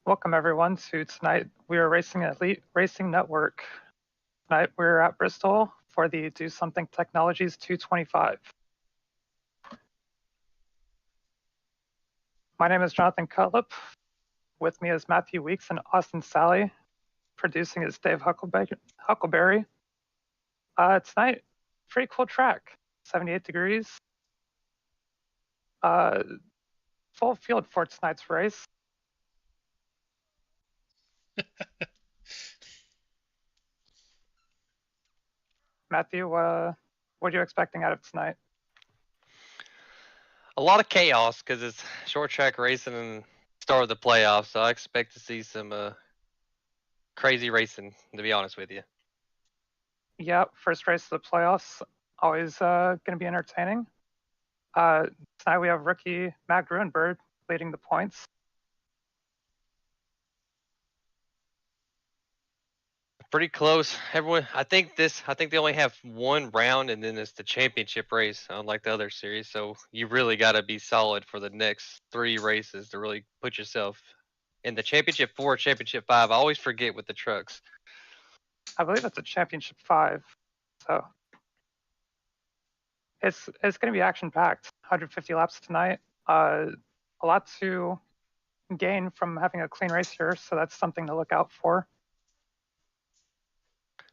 Welcome everyone to tonight. We are racing Elite Racing Network. Tonight we're at Bristol for the Do Something Technologies 225. My name is Jonathan Cutlip. With me is Matthew Weeks and Austin Sally. Producing is Dave Huckleberry. Tonight, pretty cool track. 78 degrees. Full field for tonight's race. Matthew, what are you expecting out of tonight? A lot of chaos because it's short track racing and start of the playoffs, so I expect to see some crazy racing, to be honest with you. Yeah, first race of the playoffs, always going to be entertaining. Tonight we have rookie Matt Gruenberg leading the points. Pretty close. Everyone, I think they only have one round, and then it's the championship race, unlike the other series. So you really got to be solid for the next 3 races to really put yourself in the championship 4, championship 5. I always forget with the trucks. I believe it's a championship 5, so it's going to be action packed. 150 laps tonight. A lot to gain from having a clean race here, so that's something to look out for.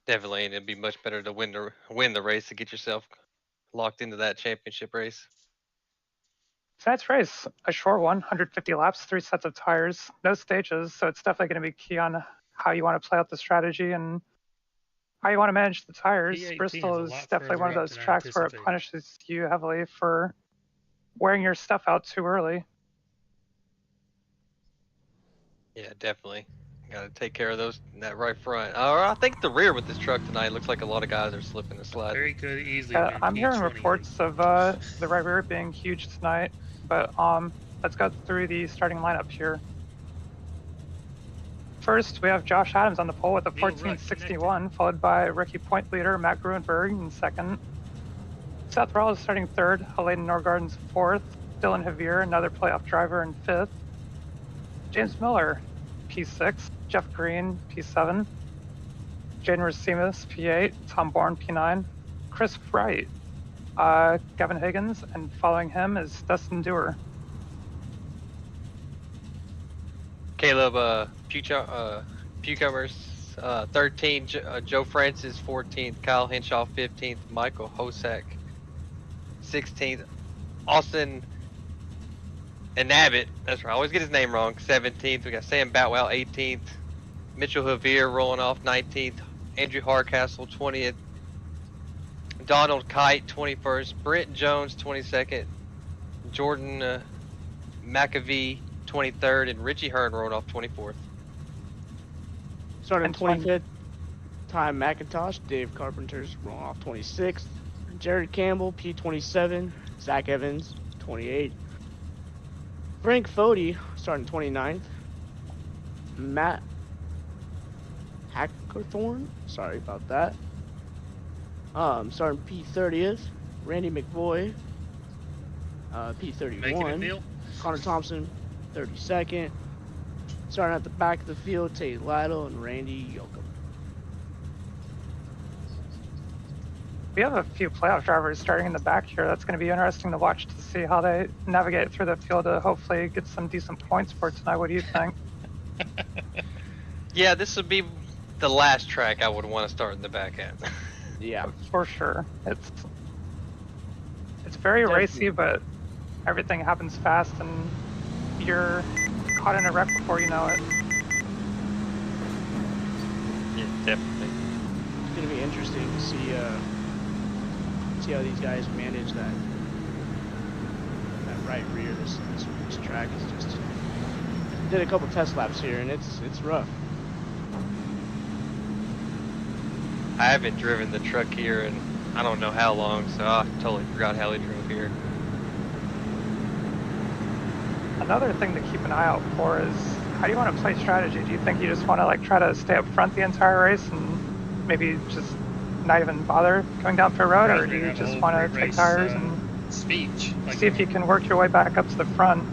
Definitely, and it'd be much better to win the race to get yourself locked into that championship race. Tonight's race, a short one, 150 laps, 3 sets of tires, no stages, so it's definitely going to be key on how you want to play out the strategy and how you want to manage the tires. Bristol is definitely one of those tracks where it punishes you heavily for wearing your stuff out too early. Yeah, definitely. Got to take care of those in that right front. I think the rear with this truck tonight looks like a lot of guys are slipping and sliding. Very good, easily. I'm hearing reports of the right rear being huge tonight, but let's go through the starting lineup here. First, we have Josh Adams on the pole with a 1461, followed by rookie point leader Matt Gruenberg in second. Seth Rawls starting third, Hayden Norgardens fourth, Dylan Javier, another playoff driver, in fifth. James Miller, P6, Jeff Green, P7, Jaden Racines, P8, Tom Bourne, P9, Chris Wright, Gavin Higgins, and following him is Dustin Dewar. Caleb Pucomers, 13th, Joe Francis, 14th, Kyle Henshaw, 15th, Michael Hosack, 16th, Austin and Abbott, that's right, I always get his name wrong, 17th. We got Sam Boutwell, 18th. Mitchell Javier rolling off, 19th. Andrew Hardcastle, 20th. Donald Kite, 21st. Brent Jones, 22nd. Jordan McAvee, 23rd. And Richie Hearn rolling off, 24th. Starting 25th, Ty McIntosh. Dave Carpenter's rolling off 26th. Jared Campbell, P27. Zach Evans, 28th. Frank Fody, starting 29th. Matt Hackerthorne, sorry about that. Starting P30th. Randy McVoy, P31. Connor Thompson, 32nd. Starting at the back of the field, Tate Lytle and Randy Yoakum. We have a few playoff drivers starting in the back here. That's going to be interesting to watch to see how they navigate through the field to hopefully get some decent points for tonight. What do you think? Yeah, this would be the last track I would want to start in the back at. Yeah, for sure. It's very racy, but everything happens fast, and you're caught in a wreck before you know it. Yeah, definitely. It's going to be interesting to see how these guys manage that right rear. This track is just did a couple test laps here, and it's rough. I haven't driven the truck here in I don't know how long, so I totally forgot how he drove here. Another thing to keep an eye out for is how do you want to play strategy? Do you think you just want to try to stay up front the entire race and maybe just not even bother going down pit road, or do you just want to take tires and see if you can work your way back up to the front?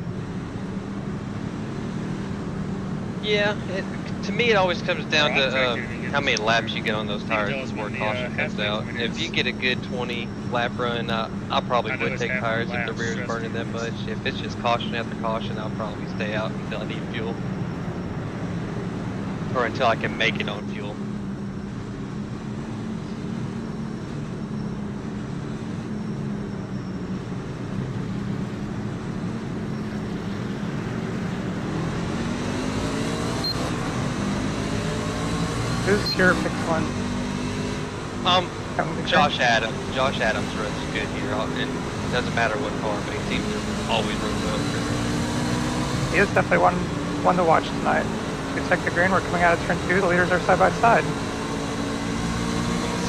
Yeah, to me it always comes down Well, I'm to trying to get how many this laps over. you get on those You can tires tell us before when the, caution comes halfway out. point If you is. get a good 20 lap run, I probably I know would it's take half the tires if the laps, rear is trust burning me, that it's- much. If it's just caution after caution, I'll probably stay out until I need fuel. Or until I can make it on fuel. Who's your pick one? Coming to Josh Adams. Josh Adams runs good here, and it doesn't matter what car, but he seems to always run well. He is definitely one to watch tonight. We take the green. We're coming out of turn 2. The leaders are side by side.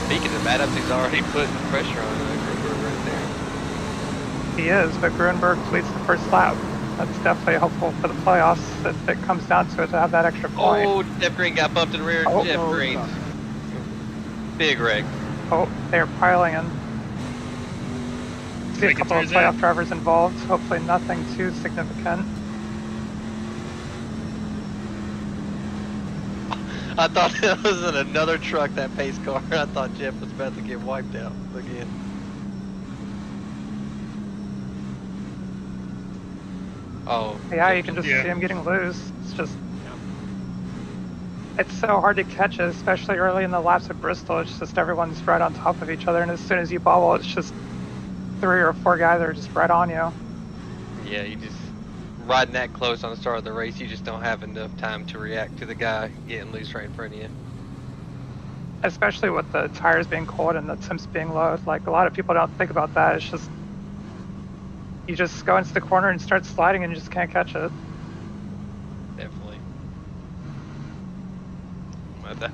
Speaking of Adams, he's already putting pressure on Gruber right there. He is, but Grunberg leads the first lap. That's definitely helpful for the playoffs if it comes down to it to have that extra point. Oh, Jeff Green got bumped in the rear. Oh, Jeff no, Green. no. Big wreck. Oh, they're piling in. See a Make it couple of through that. playoff drivers involved. Hopefully nothing too significant. I thought that was in another truck, that pace car. I thought Jeff was about to get wiped out again. Oh. Yeah, Jeff you can just Yeah. see him getting loose. It's just... It's so hard to catch it, especially early in the laps at Bristol. It's just everyone's right on top of each other, and as soon as you bobble, it's just 3 or 4 guys that are just right on you. Yeah, you just riding that close on the start of the race, you just don't have enough time to react to the guy getting loose right in front of you. Especially with the tires being cold and the temps being low. Like, a lot of people don't think about that. It's just... You just go into the corner and start sliding and you just can't catch it. Definitely.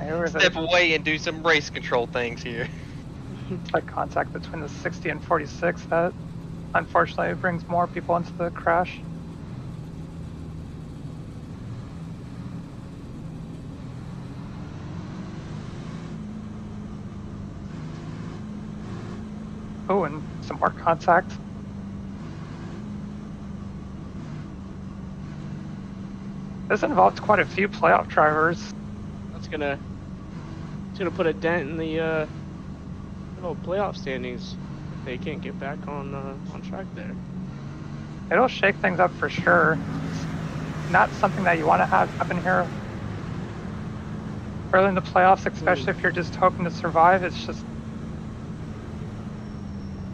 Here with Step it. away and do some race control things here. It's like contact between the 60 and 46 that unfortunately brings more people into the crash. Oh, and some more contact. This involved quite a few playoff drivers. That's gonna put a dent in the little playoff standings. If they can't get back on track there. It'll shake things up for sure. It's not something that you want to have happen here early in the playoffs, especially if you're just hoping to survive. It's just,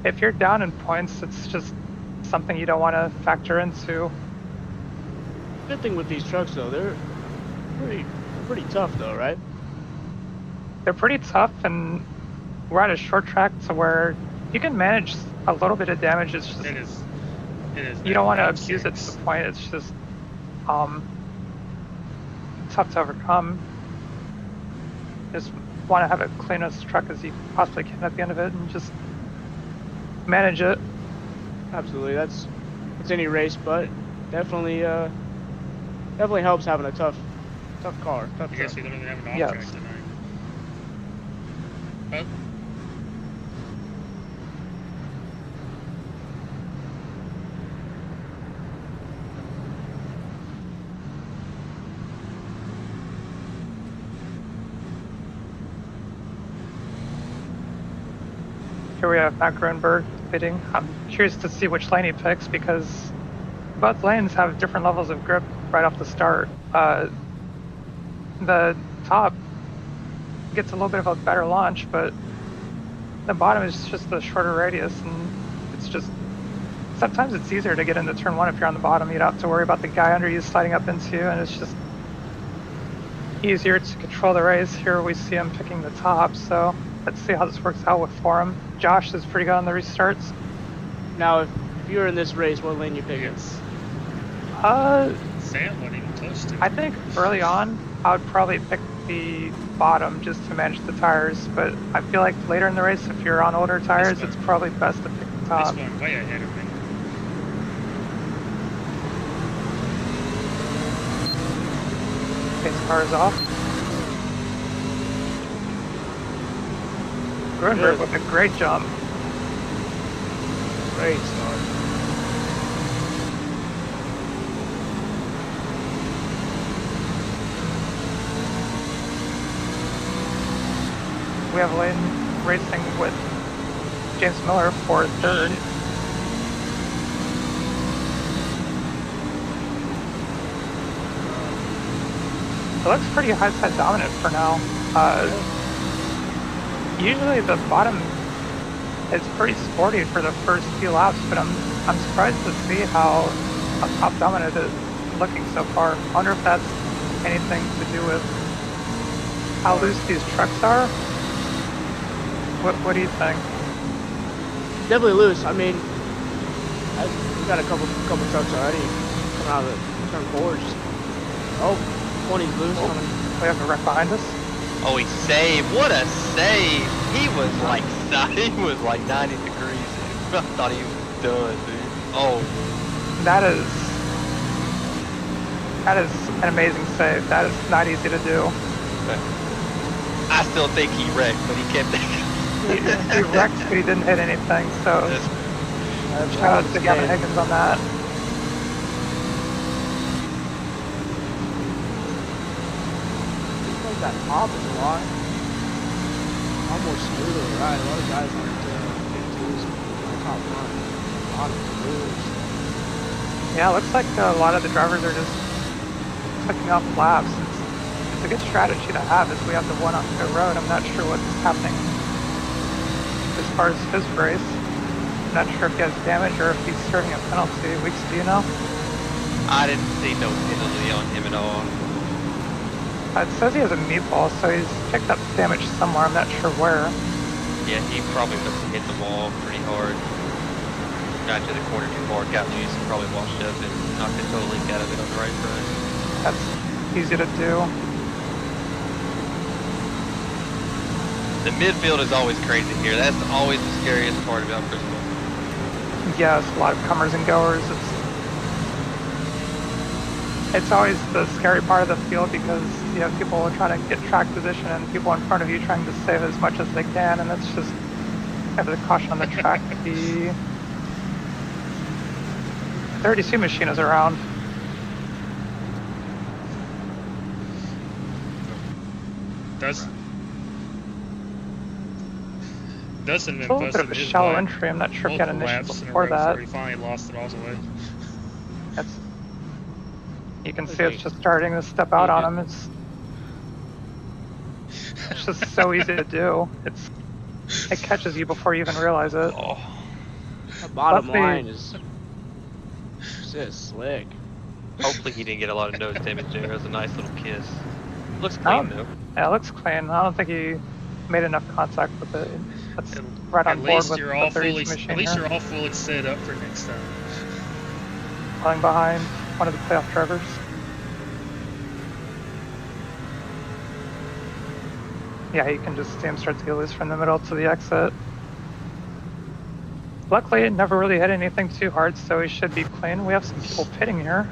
if you're down in points, it's just something you don't want to factor into. Good thing with these trucks though, they're pretty tough though, right? They're pretty tough, and we're at a short track to where you can manage a little bit of damage. It's just It is. you don't want to now abuse it to 6. the point. It's just tough to overcome. Just want to have it clean as truck as you possibly can at the end of it, and just manage it. Absolutely, it's any race, but definitely helps having a tough car. Tough I guess truck. we don't even have an off Yes. track tonight. Oh, Here we have Matt Grunberg leading. I'm curious to see which lane he picks because both lanes have different levels of grip right off the start. The top gets a little bit of a better launch, but the bottom is just the shorter radius, and it's just sometimes it's easier to get into turn 1 if you're on the bottom. You don't have to worry about the guy under you sliding up into you, and it's just easier to control the race. Here we see him picking the top, so let's see how this works out for him. Josh is pretty good on the restarts. Now, if you're in this race, what lane you picking? yes. Sam wasn't even close to it. I think early on I would probably pick the bottom just to manage the tires, but I feel like later in the race, if you're on older tires, one. it's probably best to pick the This top. one way ahead of me. Pace car is off. Grunberg with a great jump. Great start. have Layden racing with James Miller for third. It looks pretty high side dominant for now. Usually the bottom is pretty sporty for the first few laps, but I'm surprised to see how top dominant is looking so far. I wonder if that's anything to do with how loose these trucks are. What do you think? Definitely loose. I mean, we got a couple trucks already coming out of the turn fours. Oh, 20's loose. We have a wreck behind us. Oh, he saved. What a save. He was like 90 degrees. I thought he was done, dude. Oh. That is an amazing save. That is not easy to do. I still think he wrecked, but he kept he wrecked, but he didn't hit anything, so shout out to Gavin Higgins on that. That top is a lot more smooth to ride. A lot of guys aren't big tools on top front. A lot of moves. Yeah, it looks like a lot of the drivers are just clicking off laps. It's a good strategy to have as we have the one on the road. I'm not sure what's happening as far as his race. I'm not sure if he has damage or if he's serving a penalty. Weeks, do you know? I didn't see no penalty on him at all. It says he has a meatball, so he's picked up damage somewhere. I'm not sure where. Yeah, he probably must have hit the wall pretty hard. Got to the corner too far, got loose, and probably washed up and knocked the toe link out of it on the right front. That's easy to do. The midfield is always crazy here. That's always the scariest part about Bristol. Yes, a lot of comers and goers. It's always the scary part of the field because you have people trying to get track position and people in front of you trying to save as much as they can, and it's just have the caution on the track. The 32 machine is around. Dustin It's a little bit of a shallow entry. I'm not sure if he had initials before that. He finally lost it all the way. You can see it's just starting to step out on him. It's just so easy to do. It catches you before you even realize it. Oh. The bottom line is just slick. Hopefully he didn't get a lot of nose damage there. It was a nice little kiss. Looks clean though. Yeah, it looks clean. I don't think he made enough contact with it. That's right on board with the 32 machine. At least you're all fully set up for next time. Falling behind one of the playoff drivers. Yeah, you can just see him start to get loose from the middle to the exit. Luckily, it never really hit anything too hard, so he should be clean. We have some people pitting here.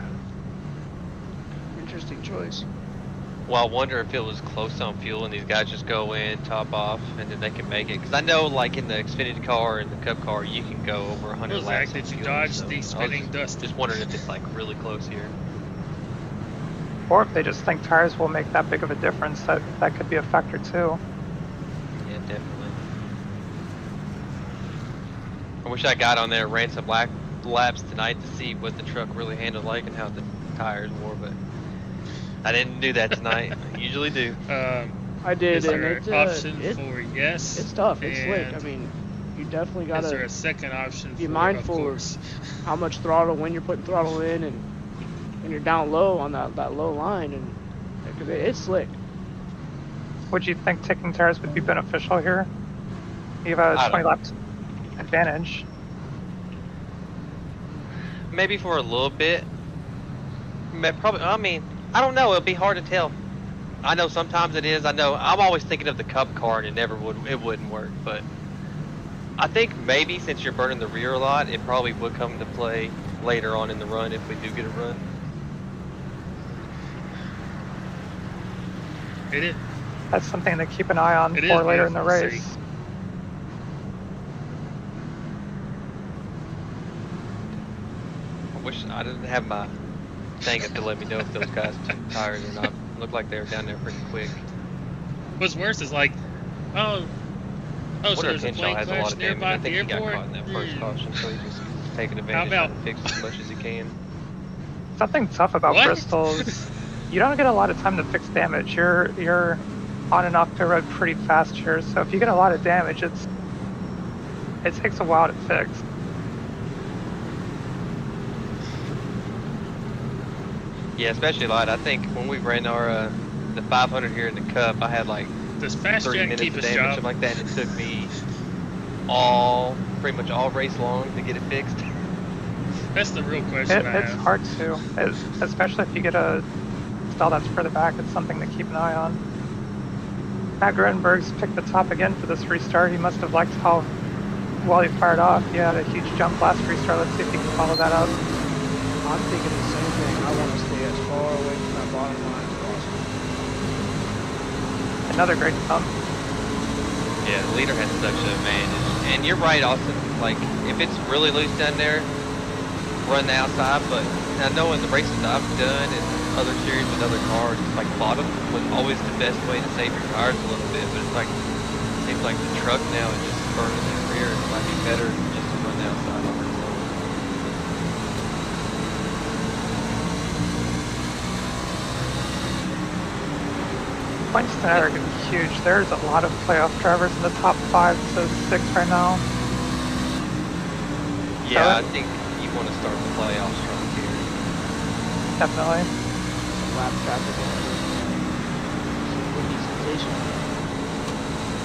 Interesting choice. Well, I wonder if it was close on fuel and these guys just go in, top off, and then they can make it. Because I know, like in the Xfinity car and the Cup car, you can go over 100 laps. Did you dodge the spinning dust? Just wondering if it's like really close here. Or if they just think tires will make that big of a difference, that could be a factor too. Yeah, definitely. I wish I got on there and ran some laps tonight to see what the truck really handled like and how the tires were, but I didn't do that tonight. I usually do. I did. Is there and an option for yes? It's tough. It's slick. I mean, you definitely gotta. Is there a second option? Be mindful of how much throttle, when you're putting throttle in, and when you're down low on that low line, and because it's slick. Would you think taking tires would be beneficial here? You have a 20 lap advantage. Maybe for a little bit. Probably. I mean, I don't know. It'll be hard to tell. I know sometimes it is. I know. I'm always thinking of the Cup car, and it wouldn't work. But I think maybe since you're burning the rear a lot, it probably would come into play later on in the run if we do get a run. It is. That's something to keep an eye on for later in the race. I wish I didn't have my thing to let me know if those guys took tires or not. Looked like they were down there pretty quick. What's worse is like, oh, Oh, I so wonder if there's a Henshaw plane has a lot crash of damage. nearby I at the think he got airport? caught in that first caution, so he's just taking advantage, about- trying to fix as much as he can. Something tough about What? Bristol is you don't get a lot of time to fix damage. You're on and off the road pretty fast here, so if you get a lot of damage, it takes a while to fix. Yeah, especially light. I think when we ran our the 500 here in the Cup, I had like Does Fast 3 Jack minutes keep of his damage, job? something like that, and it took me pretty much all race long to get it fixed. That's the real question I It's have. hard to, especially if you get a stall that's further back. It's something to keep an eye on. Matt Grunberg's picked the top again for this restart. He must have liked how well he fired off. He had a huge jump last restart. Let's see if he can follow that up. I'm thinking the same thing. I want to stay as far away from that bottom line as possible. Another great jump. Yeah, the leader has such an advantage. And you're right, Austin. Like, if it's really loose down there, run the outside. But I know in the races that I've done and other series with other cars, it's like bottom was always the best way to save your tires a little bit. But it's like, it seems like the truck now is just burning the rear. It might be better just to run the outside on its own. Points tonight are going to be huge. There's a lot of playoff drivers in the top 5 to 6 right now. Yeah, I think you want to start the playoffs strong here. Definitely. Some lap traffic and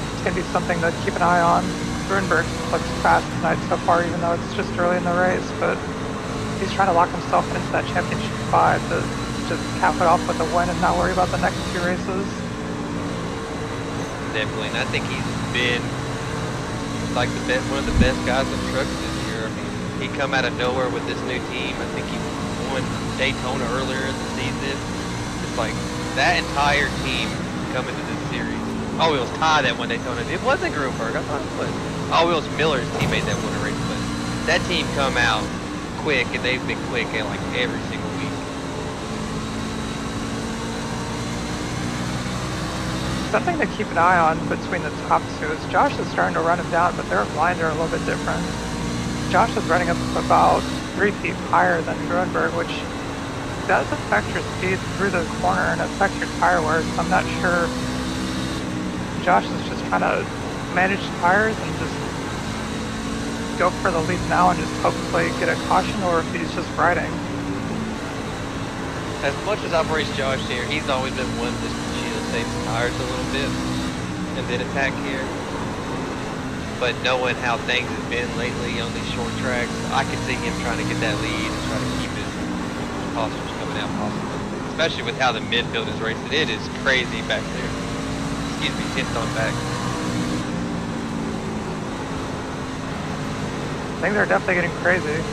It's going to be something to keep an eye on. Grunberg looks fast tonight so far, even though it's just early in the race, but he's trying to lock himself into that championship 5 to just cap it off with a win and not worry about the next 2 races. Definitely, and I think he's been like one of the best guys in trucks this year. I mean, he come out of nowhere with this new team. I think he won Daytona earlier in the season. It's like that entire team coming to this series. Oh, it was Ty that won Daytona. It wasn't Grunberg. I thought it was. Oh, it was Miller's teammate that won a race, but that team come out quick, and they've been quick in like every single week. Something to keep an eye on between the top 2 is Josh is starting to run him down, but their lines are a little bit different. Josh is running up about 3 feet higher than Grunberg, which does affect your speed through the corner and affects your tire wear, so I'm not sure Josh is just trying to manage tires and just go for the lead now and just hopefully get a caution, or if he's just riding. As much as I've raced Josh here, he's always been one just to save his tires a little bit and then attack here. But knowing how things have been lately on these short tracks, I could see him trying to get that lead and try to keep his postures coming out possible. Especially with how the midfield is racing. It is crazy back there. Excuse me, tipped on back. Things are definitely getting crazy.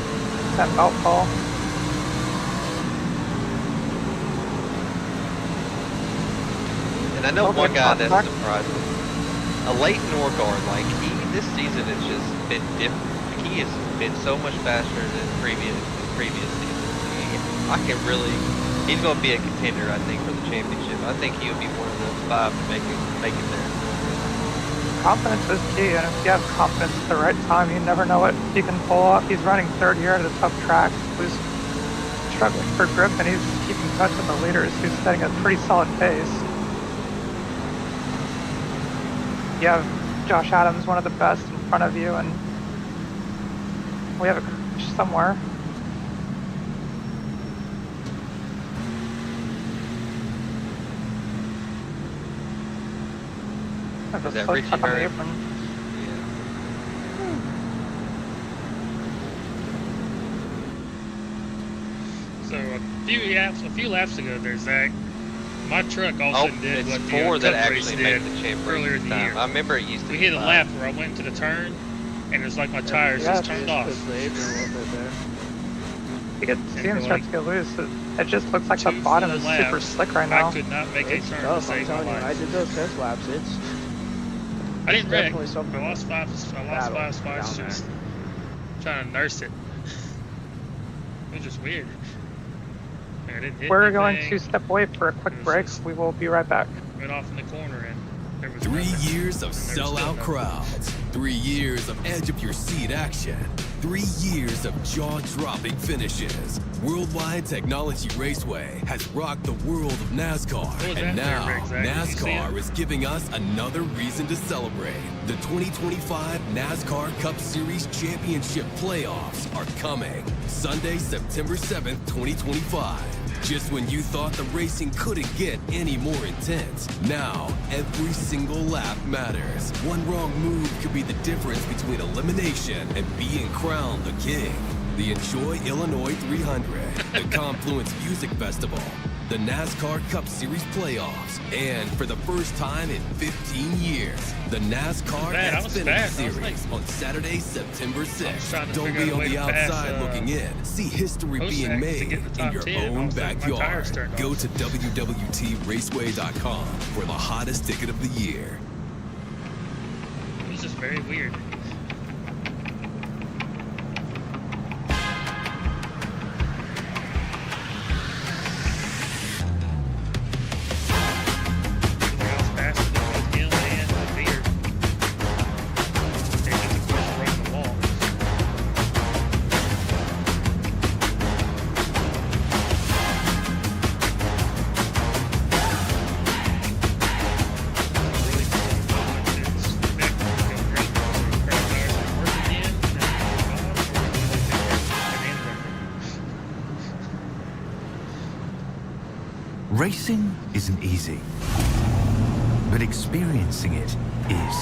That belt fall. And I know Okay, one guy that's contact. surprised me. A Leighton Norgard, like this season has just been different. Like, he has been so much faster than previous seasons. He's going to be a contender, I think, for the championship. I think he'll be one of the 5 to make it there. Confidence is key, and if you have confidence at the right time, you never know what he can pull off. He's running 3rd year at a tough track. He's struggling for grip, and he's keeping touch with the leaders. He's setting a pretty solid pace. You have Josh Adams, one of the best, in front of you, and we have a crash somewhere. There's Is a that slow Richie truck on the Hurd? apron. So a few laps ago, there's Zach. My truck also did it's what 4 the that Cup race actually did made the champ earlier race in this the time. year. I remember it used to We be hit a 5. lap where I went into the turn, and it's like my tires just turned off. Push the apron a little bit there. You can see him for start like to get loose. It just looks like the 2 bottom full is laps, super slick right now. I could not make It's a turn to tough, I'm save my telling you. When I life. did those test laps, it's I didn't wreck. definitely something I lost 5 battle spots down just trying to nurse it. It was just weird. I didn't hit We're going anything. to step away for a quick It was break. just- We will be right back. Went off in the corner and there was 3 nothing. years of And there was still sellout nothing. crowds. 3 years of edge of your seat action. 3 years of jaw-dropping finishes. Worldwide Technology Raceway has rocked the world of NASCAR. What was And that there, now, Rick? Zach? Did you see NASCAR it? is giving us another reason to celebrate. The 2025 NASCAR Cup Series Championship playoffs are coming. Sunday, September 7th, 2025. Just when you thought the racing couldn't get any more intense, now every single lap matters. One wrong move could be the difference between elimination and being crowned the king. The Enjoy Illinois 300, the Confluence Music Festival, the NASCAR Cup Series playoffs, and for the first time in 15 years, the NASCAR Bad, I was Xfinity fast. I was Series like- on Saturday, September 6th. trying to Don't figure be out a on way the to pass, outside looking in. See history Hosek being to made get in the in top your 10. All own of a sudden, my backyard. tires turned Go off. to www.raceway.com for the hottest ticket of the year. It was just very weird. I was faster than both him and Veer. They just, of course, run the wall. Really cool moment is that great crowd tires don't work again, and then Racing isn't easy, but experiencing it is.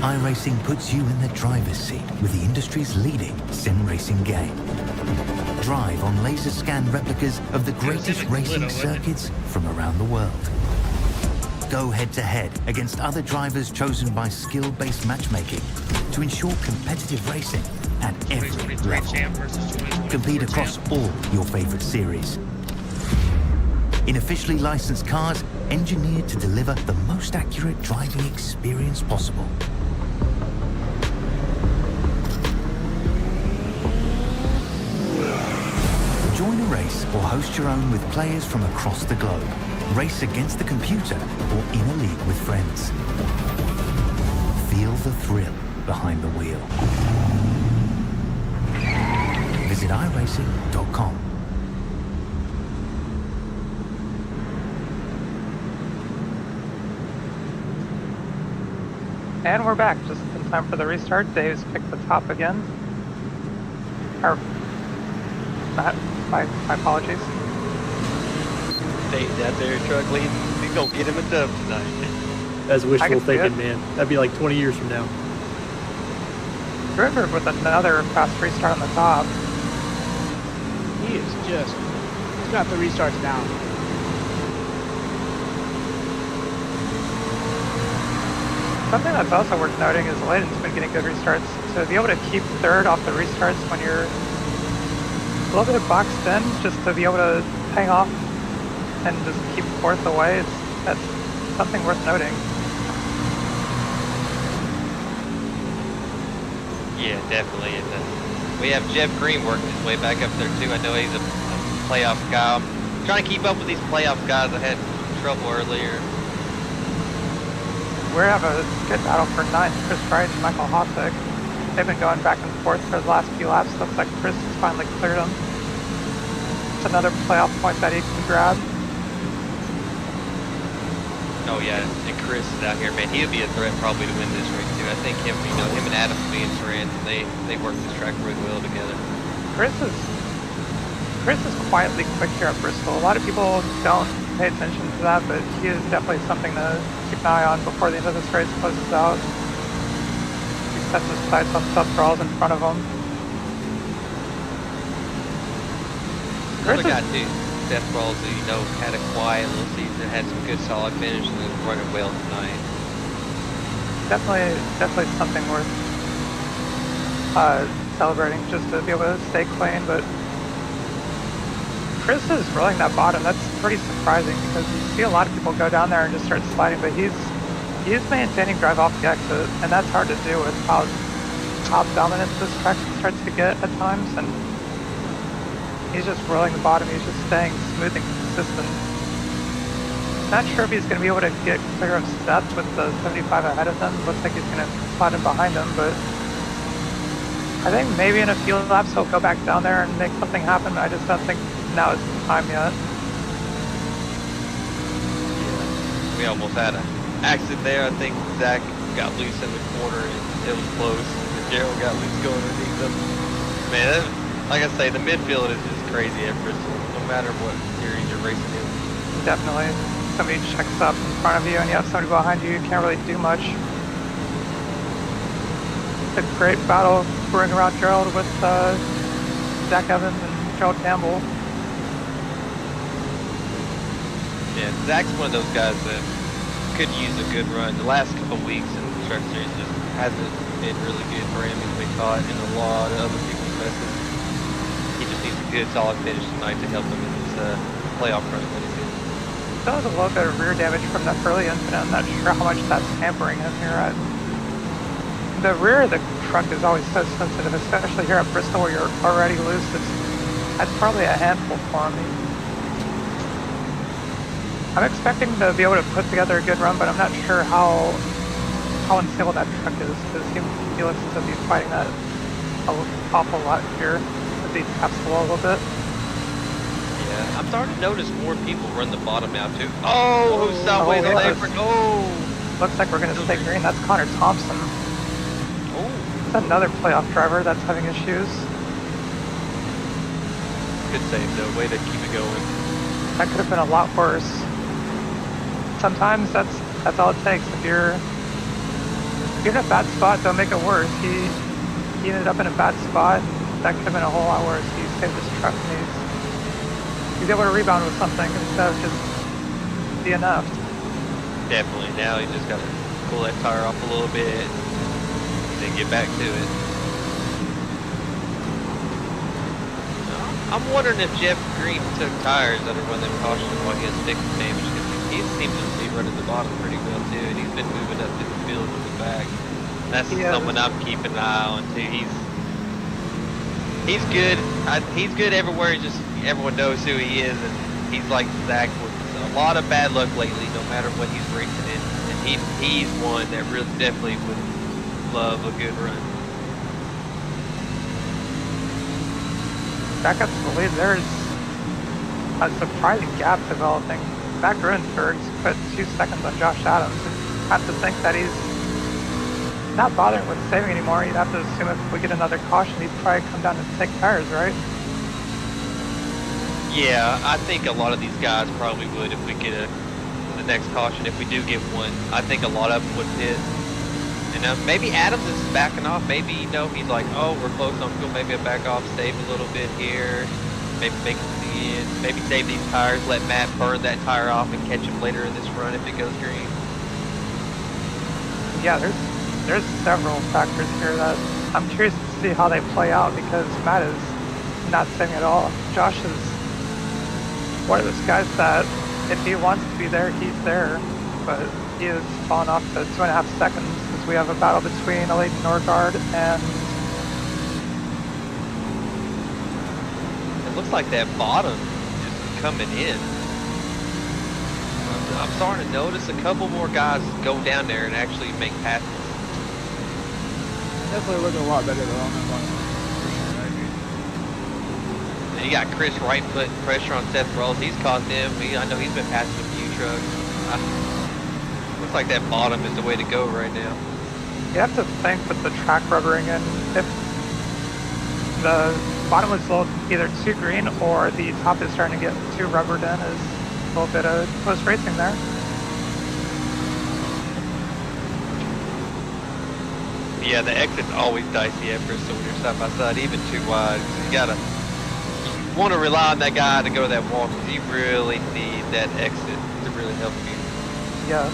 iRacing puts you in the driver's seat with the industry's leading sim racing game. Drive on laser scan replicas of the greatest racing circuits from around the world. Go head to head against other drivers chosen by skill-based matchmaking to ensure competitive racing at every 2023 level. champ versus 2024 Compete across champ. all your favorite series. In officially licensed cars, engineered to deliver the most accurate driving experience possible. Join a race or host your own with players from across the globe. Race against the computer or in a league with friends. Feel the thrill behind the wheel. Visit iRacing.com. And we're back, just in time for the restart. Dave's picked the top again. Or, my apologies. Dave's out there struggling. He's gonna get him a dub tonight. That's I wishful can see thinking, it. man. That'd be like 20 years from now. River with another fast restart on the top. He is just, he's got the restarts down. Something that's also worth noting is Layden's been getting good restarts. So to be able to keep third off the restarts when you're a little bit boxed in, just to be able to hang off and just keep fourth away, that's something worth noting. Yeah, definitely. And we have Jeff Green working his way back up there too. I know he's a playoff guy. I'm trying to keep up with these playoff guys. I had trouble earlier. We have a good battle for ninth. Chris Wright and Michael Hosek. They've been going back and forth for the last few laps. Looks like Chris has finally cleared them. It's another playoff point that he can grab. Oh yeah, and Chris is out here, man. He'll be a threat probably to win this race too. I think him and Adam being friends, and they work this track really well together. Chris is quietly quick here at Bristol. A lot of people don't pay attention to that, but he is definitely something to keep an eye on before the end of this race closes out. He sets his sights on Seth Rawls in front of him. Another guy too, Seth Rawls, who had a quiet little season, had some good solid finish, and is running well tonight. Definitely something worth celebrating, just to be able to stay clean. But Chris is rolling that bottom. That's pretty surprising because you see a lot of people go down there and just start sliding, but he's maintaining drive off the exit, and that's hard to do with how top dominant this track starts to get at times. And he's just rolling the bottom. He's just staying smooth and consistent. Not sure if he's going to be able to get clear of Seth with the 75 ahead of him. Looks like he's going to slide in behind him, but I think maybe in a few laps he'll go back down there and make something happen. I just don't think now is the time yet. We almost had an accident there. I think Zach got loose in the corner and it was close. Gerald got loose going underneath him. Man, like I say, the midfield is just crazy at Bristol, no matter what series you're racing in. Definitely. Somebody checks up in front of you and you have somebody behind you, you can't really do much. It's a great battle brewing around Gerald with Zach Evans and Gerald Campbell. Yeah, Zach's one of those guys that could use a good run. The last couple of weeks in the truck series just hasn't been really good for him. He's been caught in a lot of other people's messes. He just needs a good, solid finish tonight to help him in this playoff run that he's in. Still has a little bit of rear damage from that early incident. I'm not sure how much that's hampering him here at. The rear of the truck is always so sensitive, especially here at Bristol where you're already loose. That's probably a handful for him. I'm expecting to be able to put together a good run, but I'm not sure how unstable that truck is, because he looks to be fighting that an awful lot here as he taps the wall a little bit. Yeah, I'm starting to notice more people run the bottom out too. Oh, who's sideways on yeah. apron? Oh! Looks like we're going to stay green. That's Connor Thompson. Oh! That's another playoff driver that's having issues. Good save though, way to keep it going. That could have been a lot worse. Sometimes that's all it takes. If you're in a bad spot, don't make it worse. He ended up in a bad spot. That could have been a whole lot worse. He saved his truck and he's able to rebound with something instead of just DNF. Definitely. Now you just got to pull that tire off a little bit and then get back to it. I'm wondering if Jeff Green took tires that are running caution while he has stick damage. He seems to be running the bottom pretty well too, and he's been moving up to the field to the back. That's someone I'm keeping an eye on too. He's good. He's good everywhere. Everyone knows who he is, and he's like Zach with a lot of bad luck lately, no matter what he's racing in. And he's one that really definitely would love a good run. Back up to the lead. There's a surprising gap developing. Matt Gruensberg's put 2 seconds on Josh Adams. I have to think that he's not bothering with saving anymore. You'd have to assume if we get another caution, he'd probably come down and take tires, right? Yeah, I think a lot of these guys probably would if we get the next caution. If we do get one, I think a lot of them would pit. And maybe Adams is backing off. Maybe he's like, oh, we're close on fuel. Maybe I'll back off, save a little bit here. Maybe make it to the end. Maybe save these tires, let Matt burn that tire off and catch him later in this run if it goes green. Yeah, there's several factors here that I'm curious to see how they play out, because Matt is not saving at all. Josh is one of those guys that if he wants to be there, he's there, but he is falling off to 2.5 seconds as we have a battle between Elite Norgard and it looks like that bottom is coming in. I'm starting to notice a couple more guys go down there and actually make passes. Definitely looking a lot better though on that bottom. For sure, I agree. And you got Chris Wright putting pressure on Seth Rolls. He's caused him. I know he's been passing a few trucks. Looks like that bottom is the way to go right now. You have to think with the track rubbering in, if the bottom was a little either too green or the top is starting to get too rubbered in, is a little bit of close racing there. Yeah, the exit's always dicey at Bristol when you're side by side, even too wide. You want to rely on that guy to go that walk, because you really need that exit to really help you. Yeah.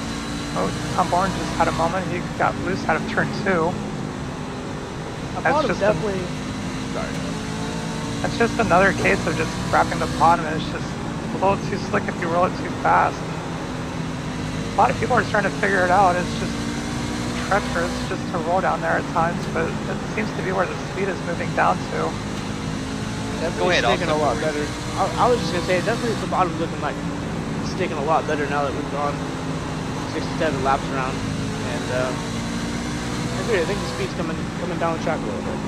Oh, Tom Bourne just had a moment. He got loose out of turn 2. That's just definitely. Sorry. That's just another case of just wrapping the bottom. It's just a little too slick if you roll it too fast. A lot of people are starting to figure it out. It's just treacherous just to roll down there at times, but it seems to be where the speed is moving down to. Definitely Go ahead, a lot better. I was just gonna say, definitely the bottom's looking like sticking a lot better now that we've gone 67 laps around, and I think the speed's coming down the track a little bit.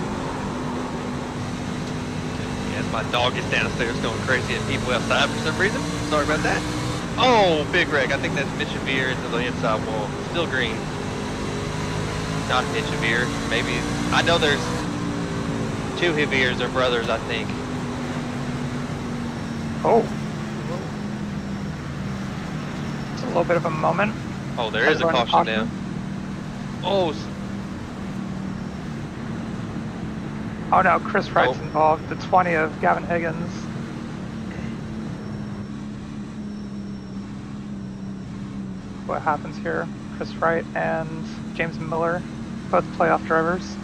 Yes, my dog is downstairs going crazy at people outside for some reason. Sorry about that. Oh, big wreck. I think that's Mitch Veer into the inside wall. Still green. Not Mitch Veer. Maybe. I know there's 2 Javiers. They're brothers, I think. Oh. It's a little bit of a moment. Oh, there is a caution now. Oh. Oh no, Chris Wright's involved. The 20 of Gavin Higgins. What happens here? Chris Wright and James Miller, both playoff drivers.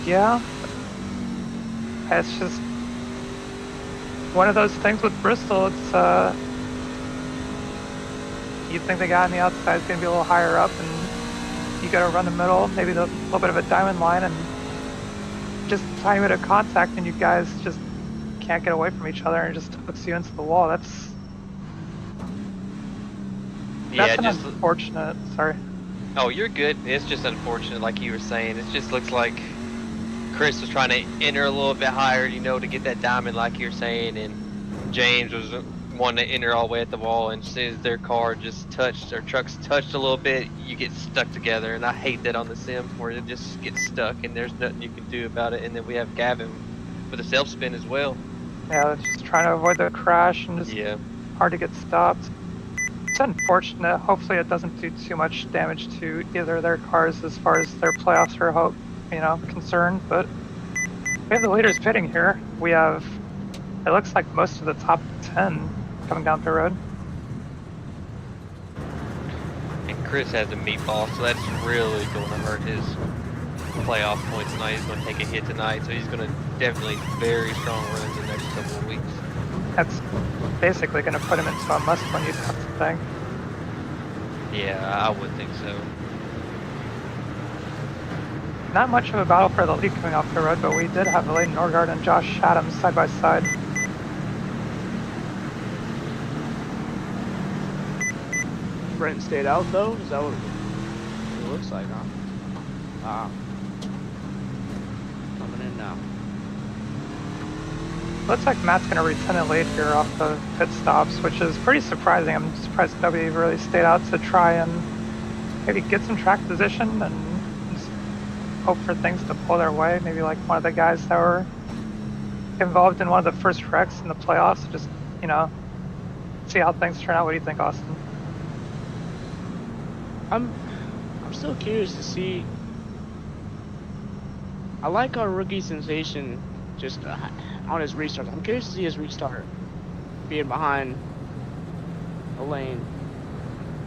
Yeah. It's just one of those things with Bristol. It's you think the guy on the outside is going to be a little higher up, and you got to run the middle, maybe a little bit of a diamond line, and just tiny bit of contact, and you guys just can't get away from each other, and it just hooks you into the wall. That's unfortunate. Sorry. Oh, you're good. It's just unfortunate, like you were saying. It just looks like Chris was trying to enter a little bit higher, you know, to get that diamond, like you're saying, and James was wanting to enter all the way at the wall, and as soon as their car just touched, their trucks touched a little bit, you get stuck together, and I hate that on the sim, where it just gets stuck, and there's nothing you can do about it. And then we have Gavin with a self-spin as well. Yeah, just trying to avoid the crash, and just hard to get stopped. It's unfortunate. Hopefully it doesn't do too much damage to either of their cars as far as their playoffs are concerned, but we have the leaders pitting here. We have, it looks like most of the top 10 coming down the road. And Chris has a meatball, so that's really going to hurt his playoff points tonight. He's going to take a hit tonight, so he's going to definitely very strong runs in the next couple of weeks. That's basically going to put him into a must-win, you'd have to think. Yeah, I would think so. Not much of a battle for the lead coming off the road, but we did have Leighton Norgard and Josh Adams side by side. Brent stayed out though? Is that what it looks like, huh? Coming in now. Looks like Matt's going to retain the lead here off the pit stops, which is pretty surprising. I'm surprised nobody really stayed out to try and maybe get some track position and just hope for things to pull their way. Maybe like one of the guys that were involved in one of the first wrecks in the playoffs, just, you know, see how things turn out. What do you think, Austin? I'm still curious to see. I like our rookie sensation just on his restart. I'm curious to see his restart being behind a lane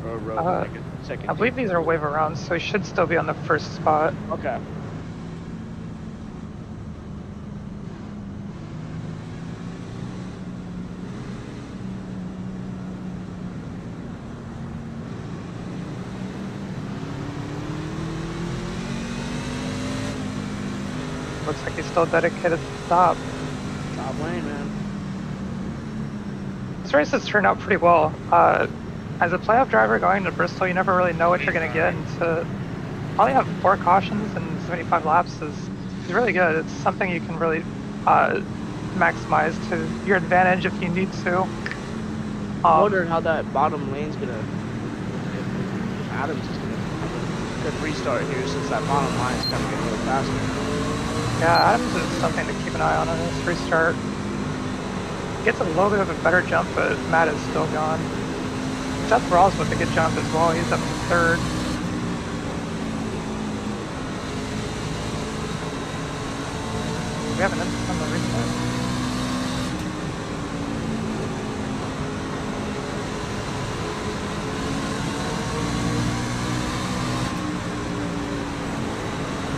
or a road, like a second. I believe these are wave arounds, so he should still be on the first spot. Okay. Looks like he's still dedicated to the stop. Top lane, man. This race has turned out pretty well. As a playoff driver going to Bristol, you never really know what you're going to get, and to only have 4 cautions and 75 laps is really good. It's something you can really maximize to your advantage if you need to. I'm wondering how that bottom lane's going to, if Adams is going to have a good restart here, since that bottom line's kind of getting a little faster. Yeah, Adams is something to keep an eye on this restart. Gets a little bit of a better jump, but Matt is still gone. Seth Rawls with a good jump as well. He's up in 3rd. We have an instant on the restart.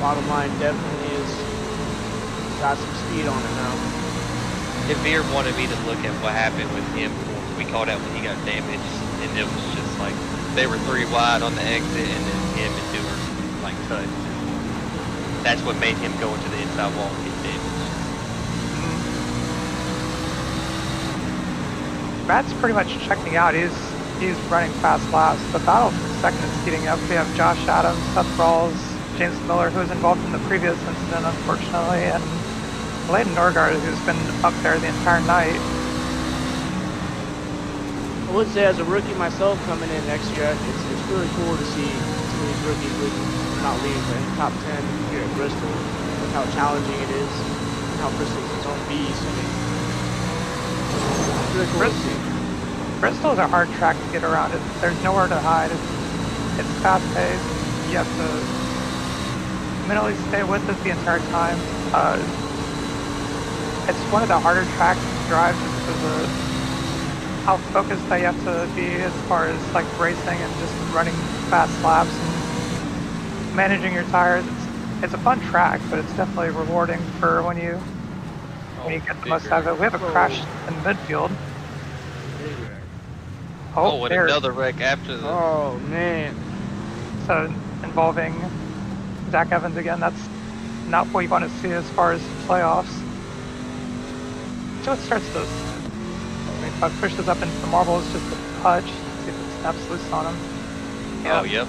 Bottom line definitely is got some speed on it now. If Veer wanted me to look at what happened with him, we caught out when he got damaged, and it was just like they were 3 wide on the exit, and then him and Dewar like touched. That's what made him go into the inside wall and get damaged. Matt's pretty much checking out. He's running fast laps. The battle for second is heating up. We have Josh Adams, Seth Rawls, James Miller, who was involved in the previous incident, unfortunately, and Leighton Norgard, who's been up there the entire night. I would say, as a rookie myself coming in next year, it's really cool to see some of these rookies not leading but in the top 10 here at Bristol. With how challenging it is, and how Bristol's its own beast. I mean, it's really cool to see. Bristol is a hard track to get around. There's nowhere to hide. It's fast paced. You have to mentally stay with it the entire time. It's one of the harder tracks to drive just because of how focused that you have to be as far as like racing and just running fast laps and managing your tires. It's a fun track, but it's definitely rewarding for when you get the most out of it. We have a crash in midfield. Oh, and another wreck after the. Oh man. So involving Zach Evans again. That's not what you want to see as far as playoffs. So it starts to. If I push this up into the marbles, just a touch. See if it snaps loose on him. Yep. Oh, yep.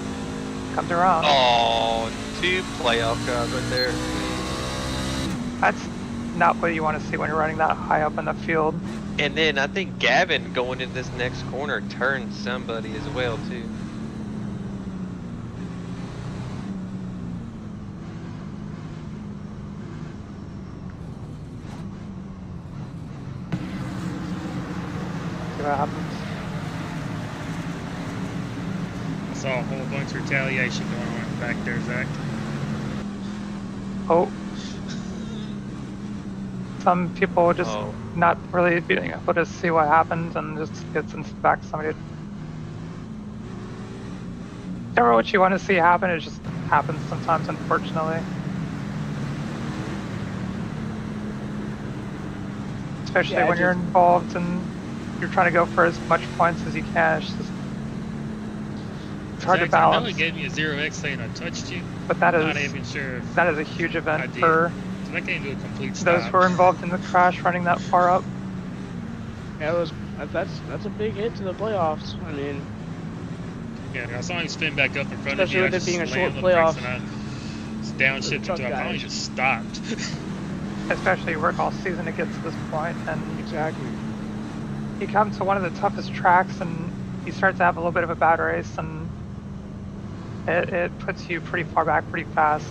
Comes around. Oh, 2 playoff cars right there. That's not what you want to see when you're running that high up in the field. And then I think Gavin going in this next corner turned somebody as well too. See what happens. I saw a whole bunch of retaliation going on back there, Zach. Oh. Some people just not really being able to see what happens and just gets into the back of somebody. Never what you want to see happen, it just happens sometimes, unfortunately. Especially when you're involved and you're trying to go for as much points as you can. It's hard to balance. I know it gave me a 0x saying I touched you. But that is not even sure if that is a huge event I did. for So that came to a complete stop. those who are involved in the crash running that far up. Yeah, that's a big hit to the playoffs. I mean, yeah, I saw him spin back up in front especially of me. with it being a short playoff. playoff. And I downshifted to him. I finally just stopped. Especially you work all season to get to this point, and exactly. you come to one of the toughest tracks, and you start to have a little bit of a bad race, and it puts you pretty far back pretty fast.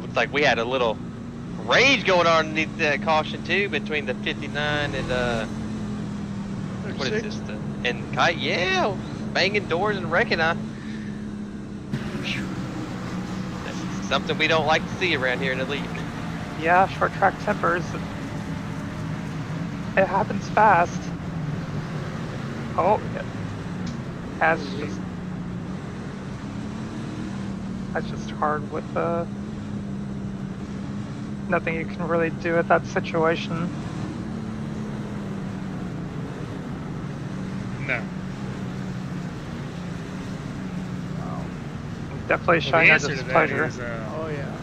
Looks like we had a little rage going on underneath that caution too between the 59 and what is this? And Kite, yeah, banging doors and wrecking. That's something we don't like to see around here in the league. Yeah, short track tempers. It happens fast. Oh, that's just hard with nothing you can really do at that situation. No. Definitely showing Well, your the answer to that displeasure. is, Oh yeah.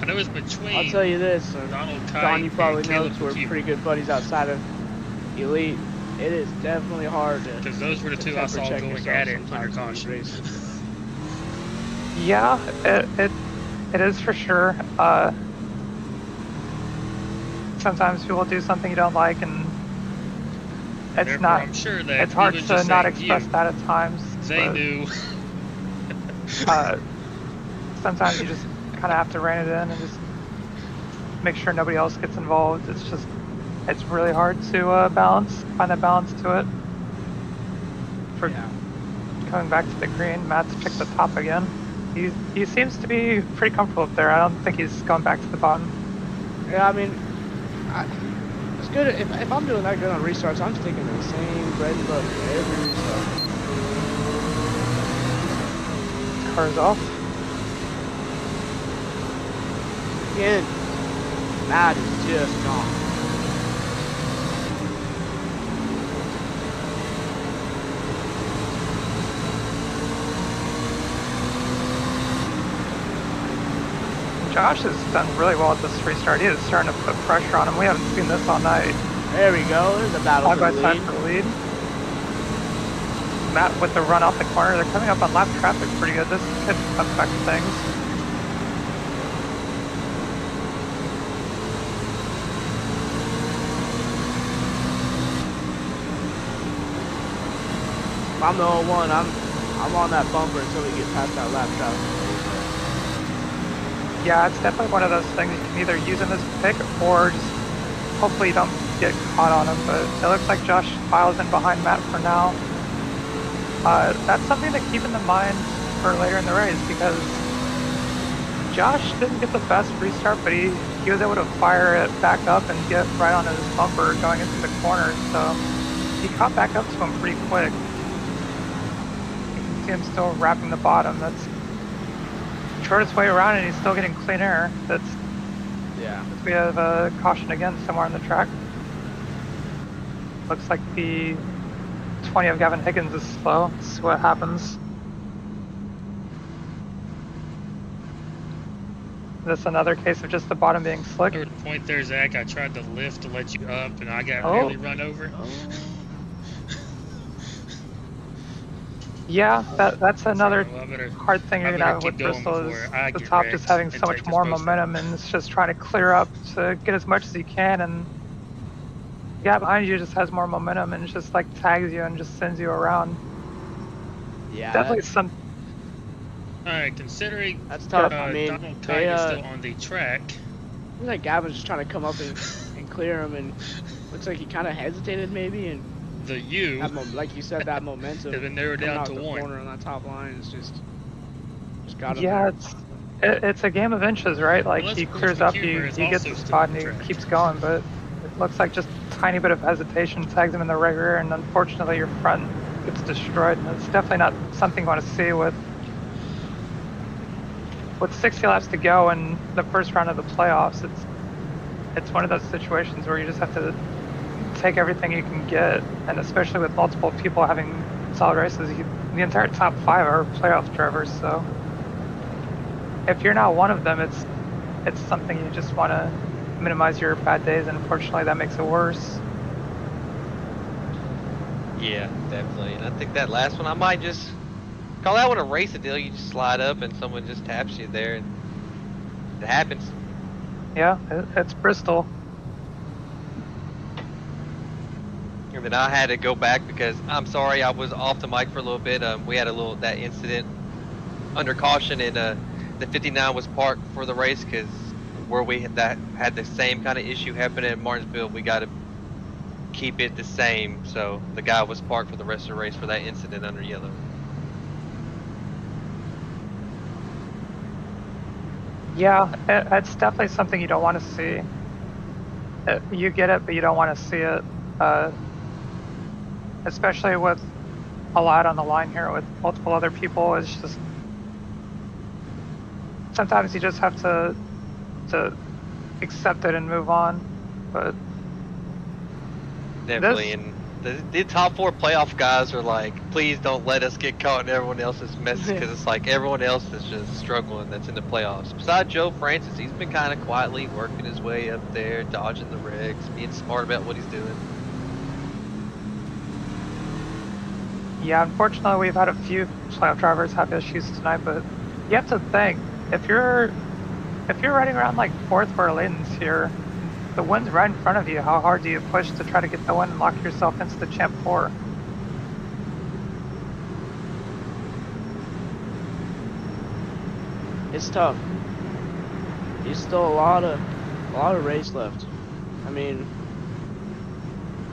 I know it's between. I'll tell you this, Donald Kite Don, you probably and know Caleb we're McHugh. pretty good buddies outside of Elite. It is definitely hard to. Because those were the two I temper saw check going yourself at it under sometimes in caution. these races. Yeah, it is for sure. Sometimes people do something you don't like, and it's Therefore, not. I'm sure that It's hard he was to just not saying express you. that at times. They but, knew. Sometimes you just kind of have to rein it in and just make sure nobody else gets involved. It's really hard to find that balance to it. For coming back to the green, Matt's picked the top again. He seems to be pretty comfortable up there. I don't think he's going back to the bottom. Yeah, I mean, it's good if I'm doing that good on restarts. I'm sticking to the same bread and butter every restart. Car's off. Again, Matt is just gone. Josh has done really well at this restart. He is starting to put pressure on him. We haven't seen this all night. There we go. There's a battle Side for by the side lead. for the lead. Matt with the run off the corner. They're coming up on lap traffic pretty good. This could affect things. If I'm the 01, I'm on that bumper until we get past that lap traffic. Yeah, it's definitely one of those things you can either use him as a pick or just hopefully you don't get caught on him. But it looks like Josh files in behind Matt for now. That's something to keep in the mind for later in the race because Josh didn't get the best restart, but he was able to fire it back up and get right on his bumper going into the corner. So he caught back up to him pretty quick. You can see him still wrapping the bottom. That's shortest way around, and he's still getting clean air. Yeah. We have a caution again somewhere on the track. Looks like the 20 of Gavin Higgins is slow. Let's see what happens. Is this another case of just the bottom being slick? There was a point there, Zach. I tried to lift to let you up, and I got Oh. really run over. Yeah, that's another So I better- hard thing you're I gonna better have keep with going Bristol is before I the get top just wrecked having and so much take this more post momentum, and it's just trying to clear up to get as much as you can, and the guy behind you just has more momentum and just like tags you and just sends you around. Yeah. Definitely some. All right, considering That's tough. I mean, Donald they, Kite is still on the track. looks like Gavin's just trying to come up and clear him, and looks like he kind of hesitated maybe, and The U that like you said, that momentum has been narrowed coming down out to the 1. corner on that top line is just got him Yeah, there. it's a game of inches, right? Like Unless, he of course, clears up, McHuber he is gets also the still spot on and the he track. keeps going, but it looks like just a tiny bit of hesitation tags him in the right rear, and unfortunately your front gets destroyed. And it's definitely not something you want to see with 60 laps to go in the first round of the playoffs. It's one of those situations where you just have to take everything you can get, and especially with multiple people having solid races, the entire top 5 are playoff drivers. So if you're not one of them, it's something you just want to minimize your bad days, and unfortunately that makes it worse. Yeah, definitely. And I think that last one, I might just call that one a racing deal. You just slide up and someone just taps you there, and it happens. Yeah, it's Bristol. And then I had to go back because I'm sorry, I was off the mic for a little bit. We had that incident under caution, and the 59 was parked for the race because where we had the same kind of issue happen in Martinsville, we got to keep it the same. So the guy was parked for the rest of the race for that incident under yellow. Yeah, it's definitely something you don't want to see. You get it, but you don't want to see it. Especially with a lot on the line here with multiple other people. It's just sometimes you just have to accept it and move on. But Definitely, and the top 4 playoff guys are like, please don't let us get caught in everyone else's messes, because it's like everyone else is just struggling that's in the playoffs. Besides Joe Francis, he's been kind of quietly working his way up there, dodging the wrecks, being smart about what he's doing. yeah, unfortunately we've had a few playoff drivers have issues tonight, but you have to think, if you're riding around like 4th where Layton's here, the wind's right in front of you, how hard do you push to try to get the win and lock yourself into the Champ 4? It's tough. There's still a lot of race left. I mean,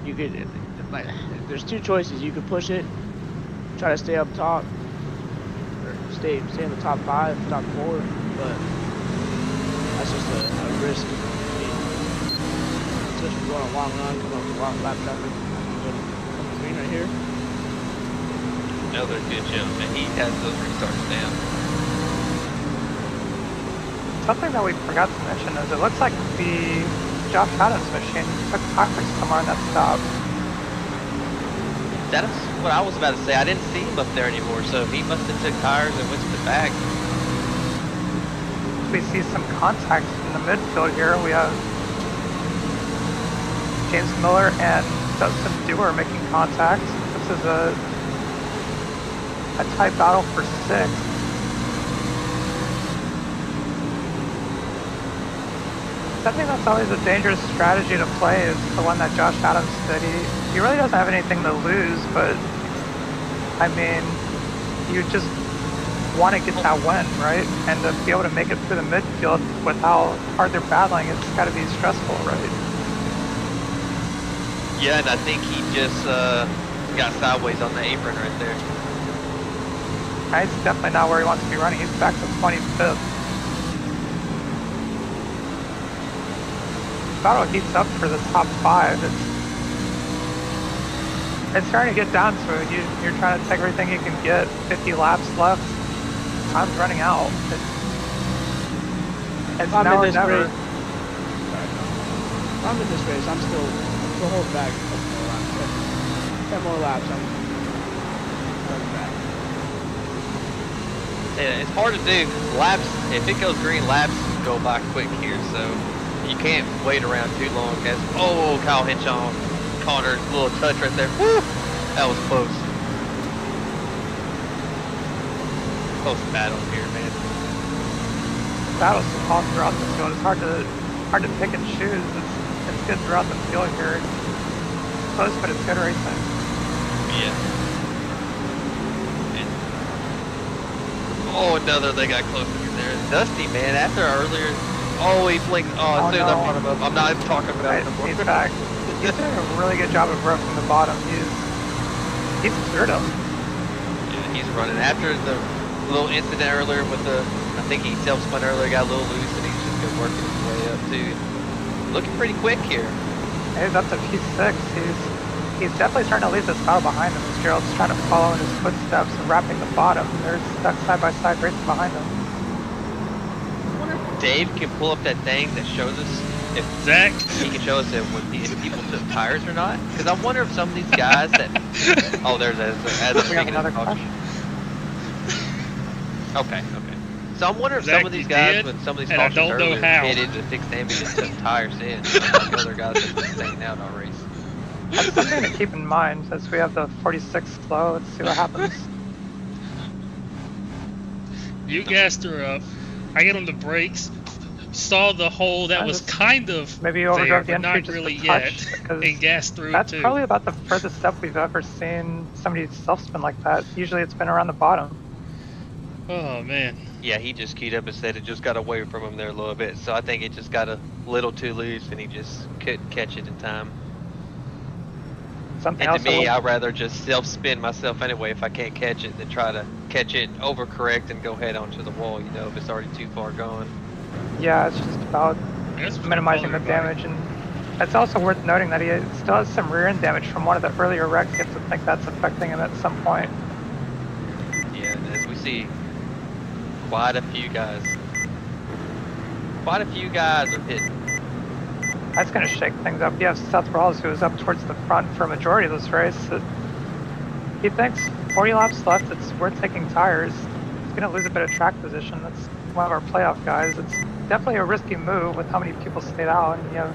you could like, there's 2 choices. You could push it, try to stay up top, or stay in the top 5, top 4, but that's just a risk. I mean, especially going a long run, coming up to long lap traffic. Come green right here. Another good jump, and he has those restarts down. Something that we forgot to mention is it looks like the Josh Adams machine took tires somewhere on that stop. That's what I was about to say. I didn't see him up there anymore, so he must have took tires and went to the back. We see some contact in the midfield here. We have James Miller and Dustin Dewar making contact. This is a tight battle for 6th. I think that's always a dangerous strategy to play, is the one that Josh Adams did. He really doesn't have anything to lose, but I mean, you just want to get that win, right? And to be able to make it through the midfield with how hard they're battling, it's got to be stressful, right? Yeah, and I think he just got sideways on the apron right there. He's definitely not where he wants to be running. He's back to 25th. Battle heats up for the top 5. It's starting to get down to it. You're trying to take everything you can get. 50 laps left. Time's running out. It's now or never. I'm in this race. I'm still holding back a couple more laps. 10 more laps. I'm holding back. Yeah, it's hard to do. Laps, if it goes green, laps go by quick here, so you can't wait around too long. As Kyle Henshaw, Connor, little touch right there. Woo! That was close. Close battle here, man. Battles all throughout the field. It's hard to pick and choose. It's good throughout the field here. Close, but it's good racing. Yeah. Another they got close in there. Dusty, man, after earlier. He blinked. As soon as I brought him up, I'm not even talking about it anymore. He's back. He's doing a really good job of growth from the bottom. He's cleared him. Yeah, he's running. After the little incident earlier with I think he self-spun earlier, got a little loose, and he's just been working his way up too. Looking pretty quick here. He's up to P6. He's definitely starting to leave this battle behind him. Gerald's trying to follow in his footsteps and wrapping the bottom. They're stuck side by side racing behind him. Dave can pull up that thing that shows us if Zach, he can show us if people took tires or not. Because I wonder if some of these guys that there's as We have another crash. Okay. So I'm wondering if Zach, some of these you guys did, with some of these and I cautions don't know earlier how. hit into fixed damage and took tires in. Like the other guys that been staying out all race. That's something to keep in mind as we have the 46 slow. Let's see what happens. you guys threw up. I get on the brakes, saw the hole that was kind of maybe you overdrove there, the but entry not just really a touch, yet, because and gas through that's too. probably about the furthest step we've ever seen somebody self-spin like that. Usually it's been around the bottom. Oh man. Yeah, he just keyed up and said it just got away from him there a little bit. So I think it just got a little too loose and he just couldn't catch it in time. Something And else to me, I'd rather just self-spin myself anyway if I can't catch it than try to catch it, overcorrect, and go head onto the wall, if it's already too far gone. Yeah, it's just about minimizing the damage, and it's also worth noting that he still has some rear end damage from one of the earlier wrecks. You have to think that's affecting him at some point. Yeah, and as we see, quite a few guys are hitting. That's going to shake things up. You have Seth Rawls, who is up towards the front for a majority of this race. He thinks 40 laps left, it's worth taking tires. He's going to lose a bit of track position. That's one of our playoff guys. It's definitely a risky move with how many people stayed out. And you have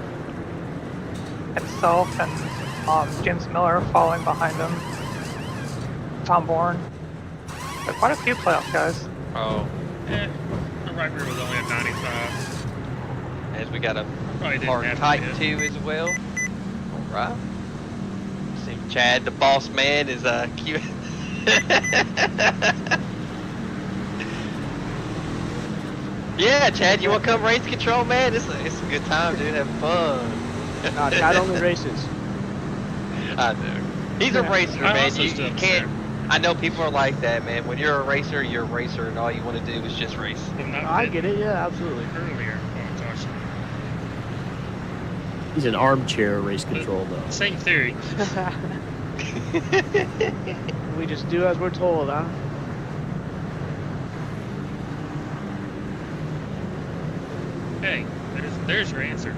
himself and James Miller following behind him. Tom Bourne. But quite a few playoff guys. Oh, The right rear was only at 95. as we got a Probably didn't hard have to tight hit. too as well. All right. See, Chad, the boss man, is cute. Yeah, Chad, you want to come race control, man? It's a good time, dude. Have fun. Nah, Chad only races. I know. He's a racer, I man. also You still can't. understand. I know people are like that, man. When you're a racer, and all you want to do is just race. I'm not I fit get it, yeah, absolutely. earlier. Oh gosh. He's an armchair race control, though. Same theory. We just do as we're told, huh? Hey, there's your answer.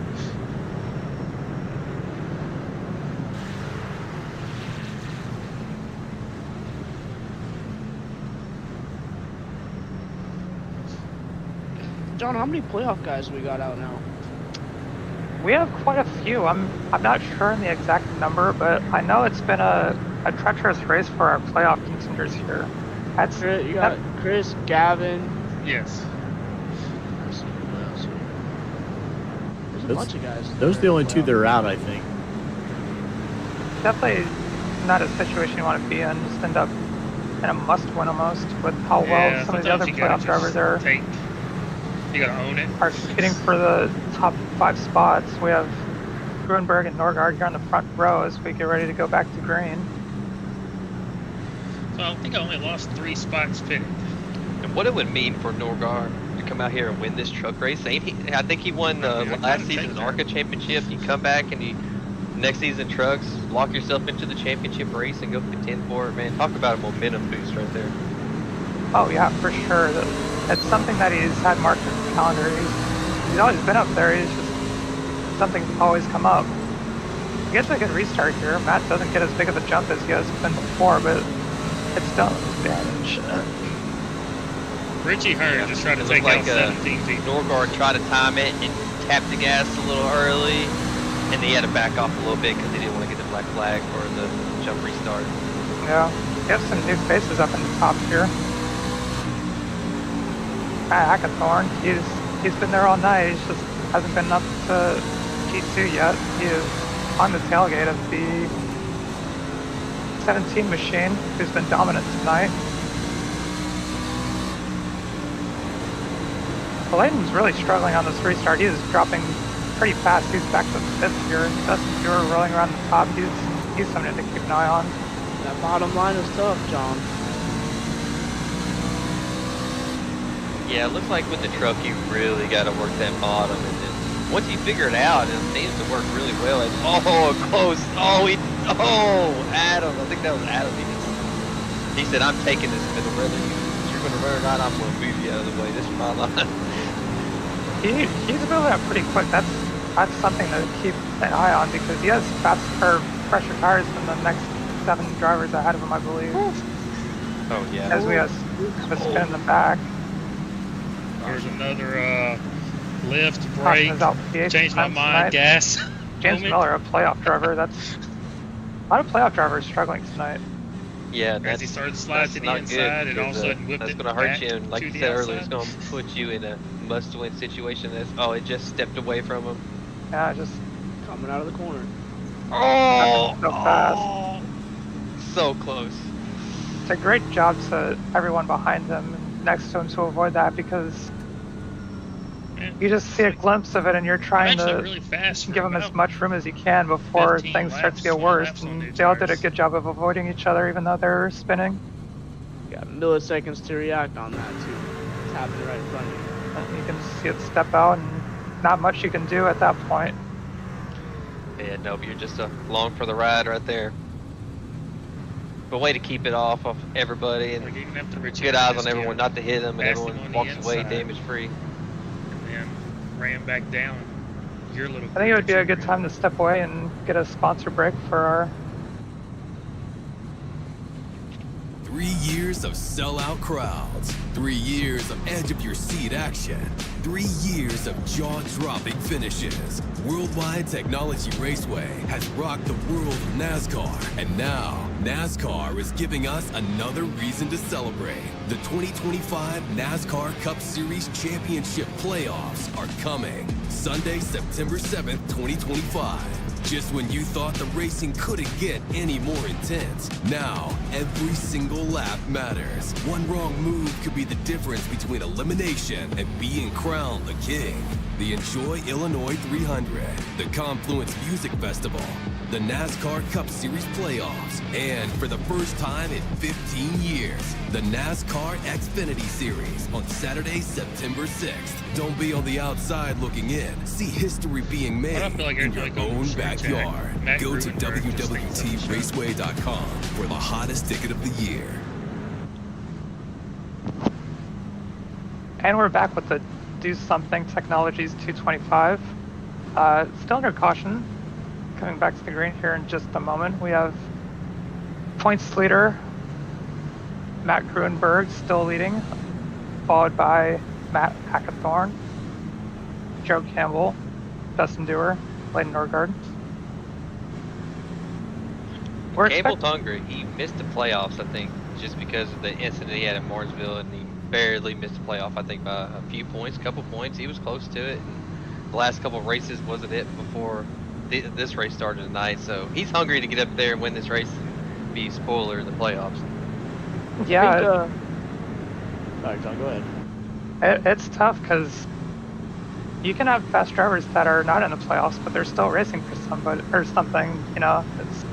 John, how many playoff guys we got out now? We have quite a few. I'm not sure on the exact number, but I know it's been a treacherous race for our playoff contenders here. That's You got Chris, Gavin. Yes. There's a bunch of guys. Those are the only two that are out, I think. definitely not a situation you want to be in. Just end up in a must-win almost with how well some of the other playoff drivers are. You gotta own it. Are competing for the top 5 spots. We have Grunberg and Norgard here on the front row as we get ready to go back to green. So I think I only lost 3 spots pitting. And what it would mean for Norgard to come out here and win this truck race. I think he won last season's ARCA championship. You come back and you next season trucks, lock yourself into the championship race and go contend for it, man. Talk about a momentum boost right there. Oh yeah, for sure. It's something that he's had marked in his calendar. He's always been up there. He's just something's always come up. He gets a good restart here. Matt doesn't get as big of a jump as he has been before, but it's still an advantage. Richie Hearn just tried to take out 17 people. Norgard tried to time it and tapped the gas a little early, and he had to back off a little bit because he didn't want to get the black flag for the jump restart. Yeah, we have some new faces up in the top here. Hackathorn, he's been there all night. He just hasn't been up to G2 yet. He is on the tailgate of the 17 machine, who's been dominant tonight. Layton's really struggling on this restart. He is dropping pretty fast. He's back to 5th here. Dustin Dewar rolling around the top. He's something to keep an eye on. That bottom line is tough, John. Yeah, it looks like with the truck you really got to work that bottom, and then once you figure it out, it seems to work really well. And close. Adam. I think that was Adam. He said, "I'm taking this middle, whether you're going to run or not. I'm going to move you out of the way. This is my line." He's moving up pretty quick. That's something to keep an eye on because he has fresher tires than the next 7 drivers ahead of him, I believe. Oh yeah. As we have a spin in the back. There's another lift, brake, change my mind, tonight. gas. James Miller, a playoff driver. That's a lot of playoff drivers struggling tonight. Yeah, as he started to slide to the inside, and all of a sudden whipped that's it going to hurt you. And like you said earlier, it's going to put you in a must-win situation. It just stepped away from him. Yeah, just coming out of the corner. So fast. So close. It's a great job to everyone behind him and next to him to avoid that because you just see a glimpse of it and you're trying to really fast give him as much room as you can before things start to get worse. And they all did a good job of avoiding each other even though they're spinning. You got milliseconds to react on that too. It's happening right in front of you. And you can see it step out and not much you can do at that point. Yeah, nope, you're just along for the ride right there. But way to keep it off of everybody and good eyes on everyone not to hit them and everyone walks away damage-free. And ran back down. Your little. I think it would be a good time to step away and get a sponsor break for our 3 years of sellout crowds, 3 years of edge-of-your-seat action, 3 years of jaw-dropping finishes. Worldwide Technology Raceway has rocked the world of NASCAR, and now NASCAR is giving us another reason to celebrate. The 2025 NASCAR Cup Series Championship Playoffs are coming Sunday, September 7th, 2025. Just when you thought the racing couldn't get any more intense, now every single lap matters. One wrong move could be the difference between elimination and being crowned the king. The Enjoy Illinois 300, the Confluence Music Festival, the NASCAR Cup Series Playoffs, and for the first time in 15 years, the NASCAR Xfinity Series on Saturday, September 6th. Don't be on the outside looking in. See history being made in your own backyard. Go to WWTRaceway.com for the hottest ticket of the year. And we're back with the Do Something Technologies 225. Still under caution. Coming back to the green here in just a moment. We have points leader Matt Gruenberg still leading, followed by Matt Hackathorn, Joe Campbell, Dustin Dewar, Layton Norgard. We're Cable expect- Tunger, he missed the playoffs, I think, just because of the incident he had in Mooresville, and he barely missed the playoff, I think, by a few points, couple points. He was close to it, and the last couple of races wasn't it before this race started tonight, so he's hungry to get up there and win this race and be spoiler in the playoffs. Yeah, I think, sorry, John, go ahead. it's tough because you can have fast drivers that are not in the playoffs, but they're still racing for somebody or something. You know, it's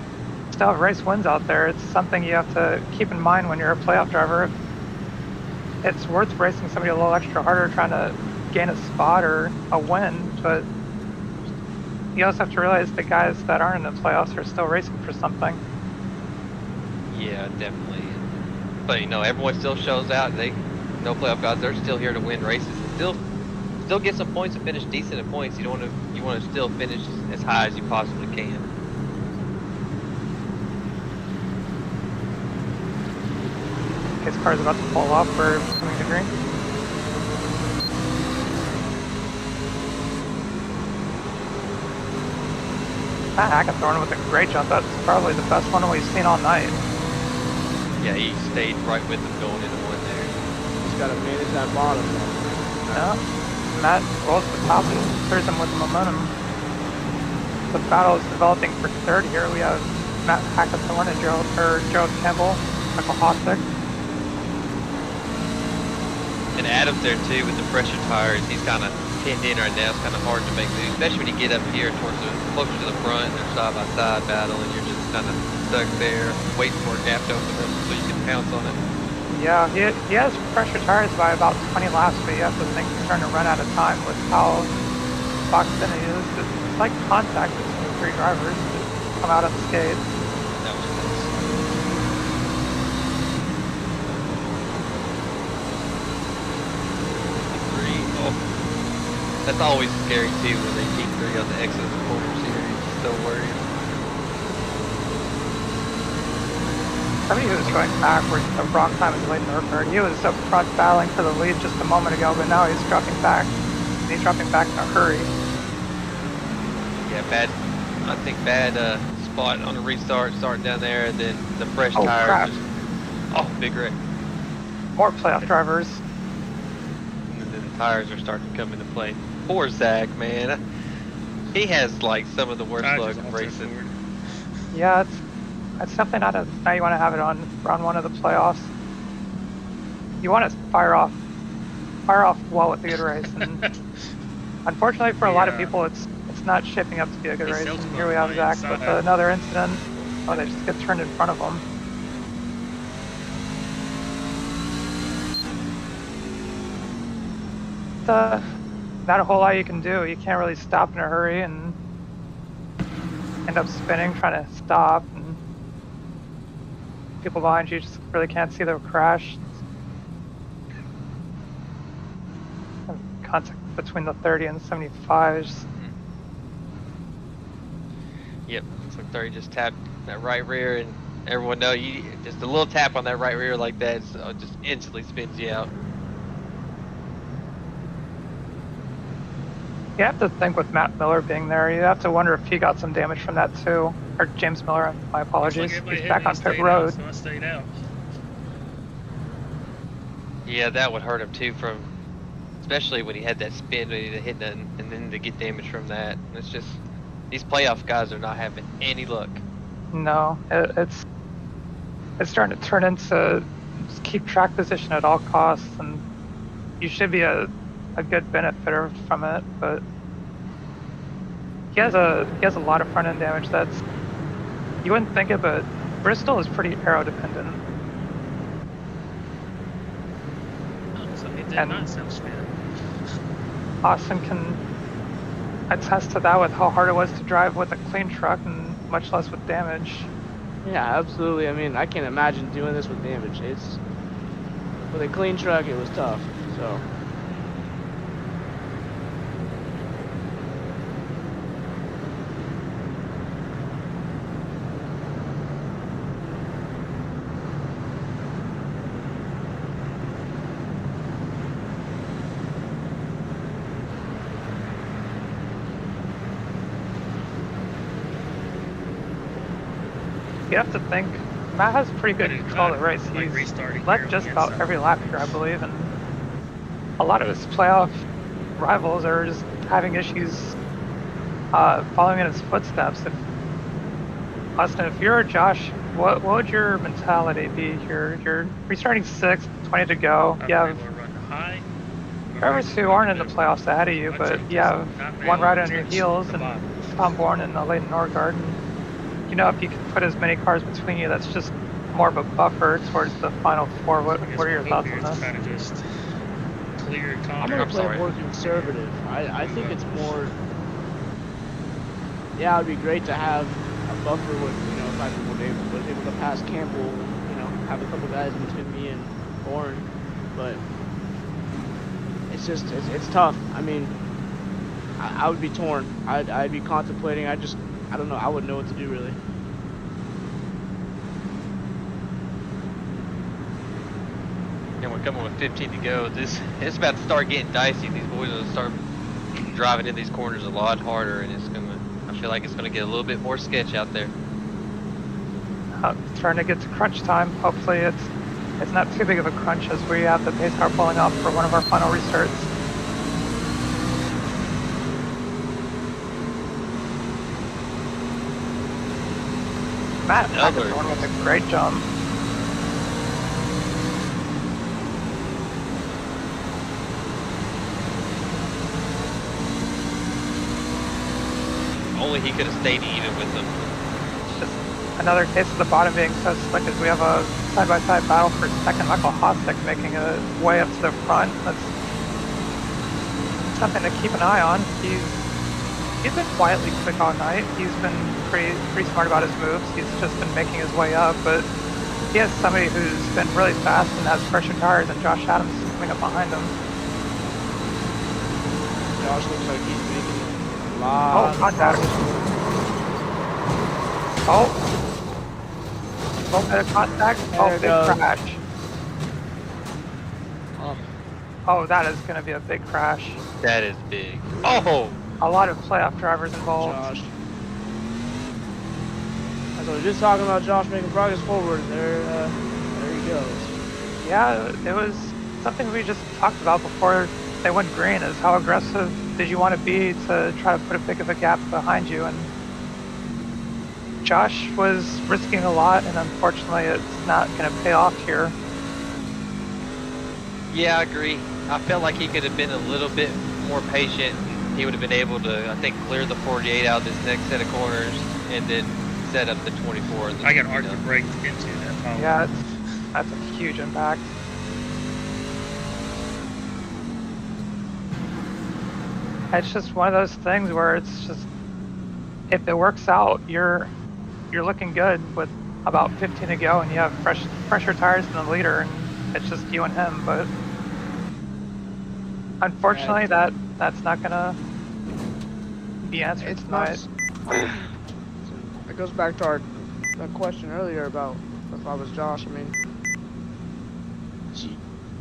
still have race wins out there. It's something you have to keep in mind when you're a playoff driver. It's worth racing somebody a little extra harder, trying to gain a spot or a win, but you also have to realize the guys that aren't in the playoffs are still racing for something. Yeah, definitely. But you know, everyone still shows out. No playoff guys. They're still here to win races. Still get some points and finish decent at points. You want to still finish as high as you possibly can. His car's about to fall off. We're coming to green. Matt Hackathorn with a great jump. That's probably the best one we've seen all night. Yeah, he stayed right with them going into one there. Just gotta manage that bottom. Yeah. Matt rolls to the top and clears him with momentum. The battle is developing for third here. We have Matt Hackathorn and Gerald Campbell, Michael Hossack. And Adam's there too with the pressure tires. He's kind of pinned in right now. It's kind of hard to make moves, especially when you get up here towards closer to the front and they're side by side battle, and you're just kind of stuck there waiting for a gap to open up so you can pounce on it. Yeah, he has pressure tires by about 20 laps, but you have to think he's starting to run out of time with how boxed in he is. It's like contact between the three drivers that come out unscathed. That was close. Oh, that's always scary too when they keep 3 on the exit of the corner series. So worried. Somebody who was going backwards at the wrong time is Layton Norgard. He was up front battling for the lead just a moment ago, but now he's dropping back. And he's dropping back in a hurry. Yeah, bad spot on the restart, starting down there, and then the fresh tires. Crap. Big wreck. More playoff drivers. And then the tires are starting to come into play. Poor Zach, man. He has like some of the worst luck in racing. Yeah, it's definitely not a night you want to have it on round one of the playoffs. You want to fire off well with a good race, and unfortunately for a lot of people, it's not shaping up to be a good race. And here we have Zach with another incident. Oh, they just get turned in front of him. Not a whole lot you can do. You can't really stop in a hurry and end up spinning, trying to stop, and people behind you just really can't see the crash. Contact between the 30 and 75 is Yep, so 30 just tapped that right rear, and everyone know you just a little tap on that right rear like that just instantly spins you out. You have to think with Matt Miller being there, you have to wonder if he got some damage from that too. Or James Miller, my apologies. He's back on pit road. So I stayed out. Yeah, that would hurt him too, especially when he had that spin ready to hit nothing, and then to get damage from that. It's just, these playoff guys are not having any luck. No, it's starting to turn into just keep track position at all costs, and you should be a good benefitor from it, but he has a lot of front end damage that's, you wouldn't think it, but Bristol is pretty aero dependent. So it did And not sound spin. Austin can attest to that with how hard it was to drive with a clean truck and much less with damage. Yeah, absolutely. I mean, I can't imagine doing this with damage. With a clean truck, it was tough. So. You have to think, Matt has pretty good But control of the race. like He's restarting led here just on the about inside. every lap here, I believe, and a lot of his playoff rivals are just having issues following in his footsteps. Austin, if you're Josh, what would your mentality be here? You're restarting 6th, 20 to go. I'm You have able to run high. drivers who aren't in the playoffs ahead of you, but you have one rider on your heels and Tom Bourne and Leighton Norgard. And, you know, if you can put as many cars between you, that's just more of a buffer towards the final 4. What are your thoughts on this? Kind of just clear I'm Connor. gonna I'm play sorry. more conservative. I think it's more. Yeah, it'd be great to have a buffer with, you know, if I was able to pass Campbell, you know, have a couple guys between me and Bourne, but it's just it's tough. I mean, I would be torn. I'd be contemplating. I don't know. I wouldn't know what to do really. And we're coming with 15 to go. It's about to start getting dicey. These boys will start driving in these corners a lot harder, and I feel like it's gonna get a little bit more sketch out there. Starting to get to crunch time. Hopefully it's not too big of a crunch as we have the pace car pulling off for one of our final restarts. Matt Another. going with a great jump. Only he could have stayed even with them. Just another case of the bottom being so slick as we have a side-by-side battle for second. Michael Hostek making a way up to the front. That's something to keep an eye on. He's been quietly quick all night. He's been pretty smart about his moves. He's just been making his way up, but he has somebody who's been really fast and has fresher tires, and Josh Adams is coming up behind him. Josh looks like he's making a Oh, lot. contact. Oh. Little bit of contact. There Oh, it big goes. crash. Oh, Oh, that is going to be a big crash. That is big. Oh! A lot of playoff drivers involved. Josh. As I was just talking about Josh making progress forward, there he goes. Yeah, it was something we just talked about before they went green, is how aggressive did you want to be to try to put a big of a gap behind you, and Josh was risking a lot, and unfortunately it's not going to pay off here. Yeah, I agree. I felt like he could have been a little bit more patient. He would have been able to, I think, clear the 48 out of this next set of corners and then set up the 24. I got arc the brake into that. Problem. Yeah, that's a huge impact. It's just one of those things where it's just, if it works out, you're looking good with about 15 to go, and you have fresher tires than the leader, and it's just you and him. But unfortunately, that's not gonna be answered It's tonight. not. It goes back to our question earlier about if I was Josh. I mean,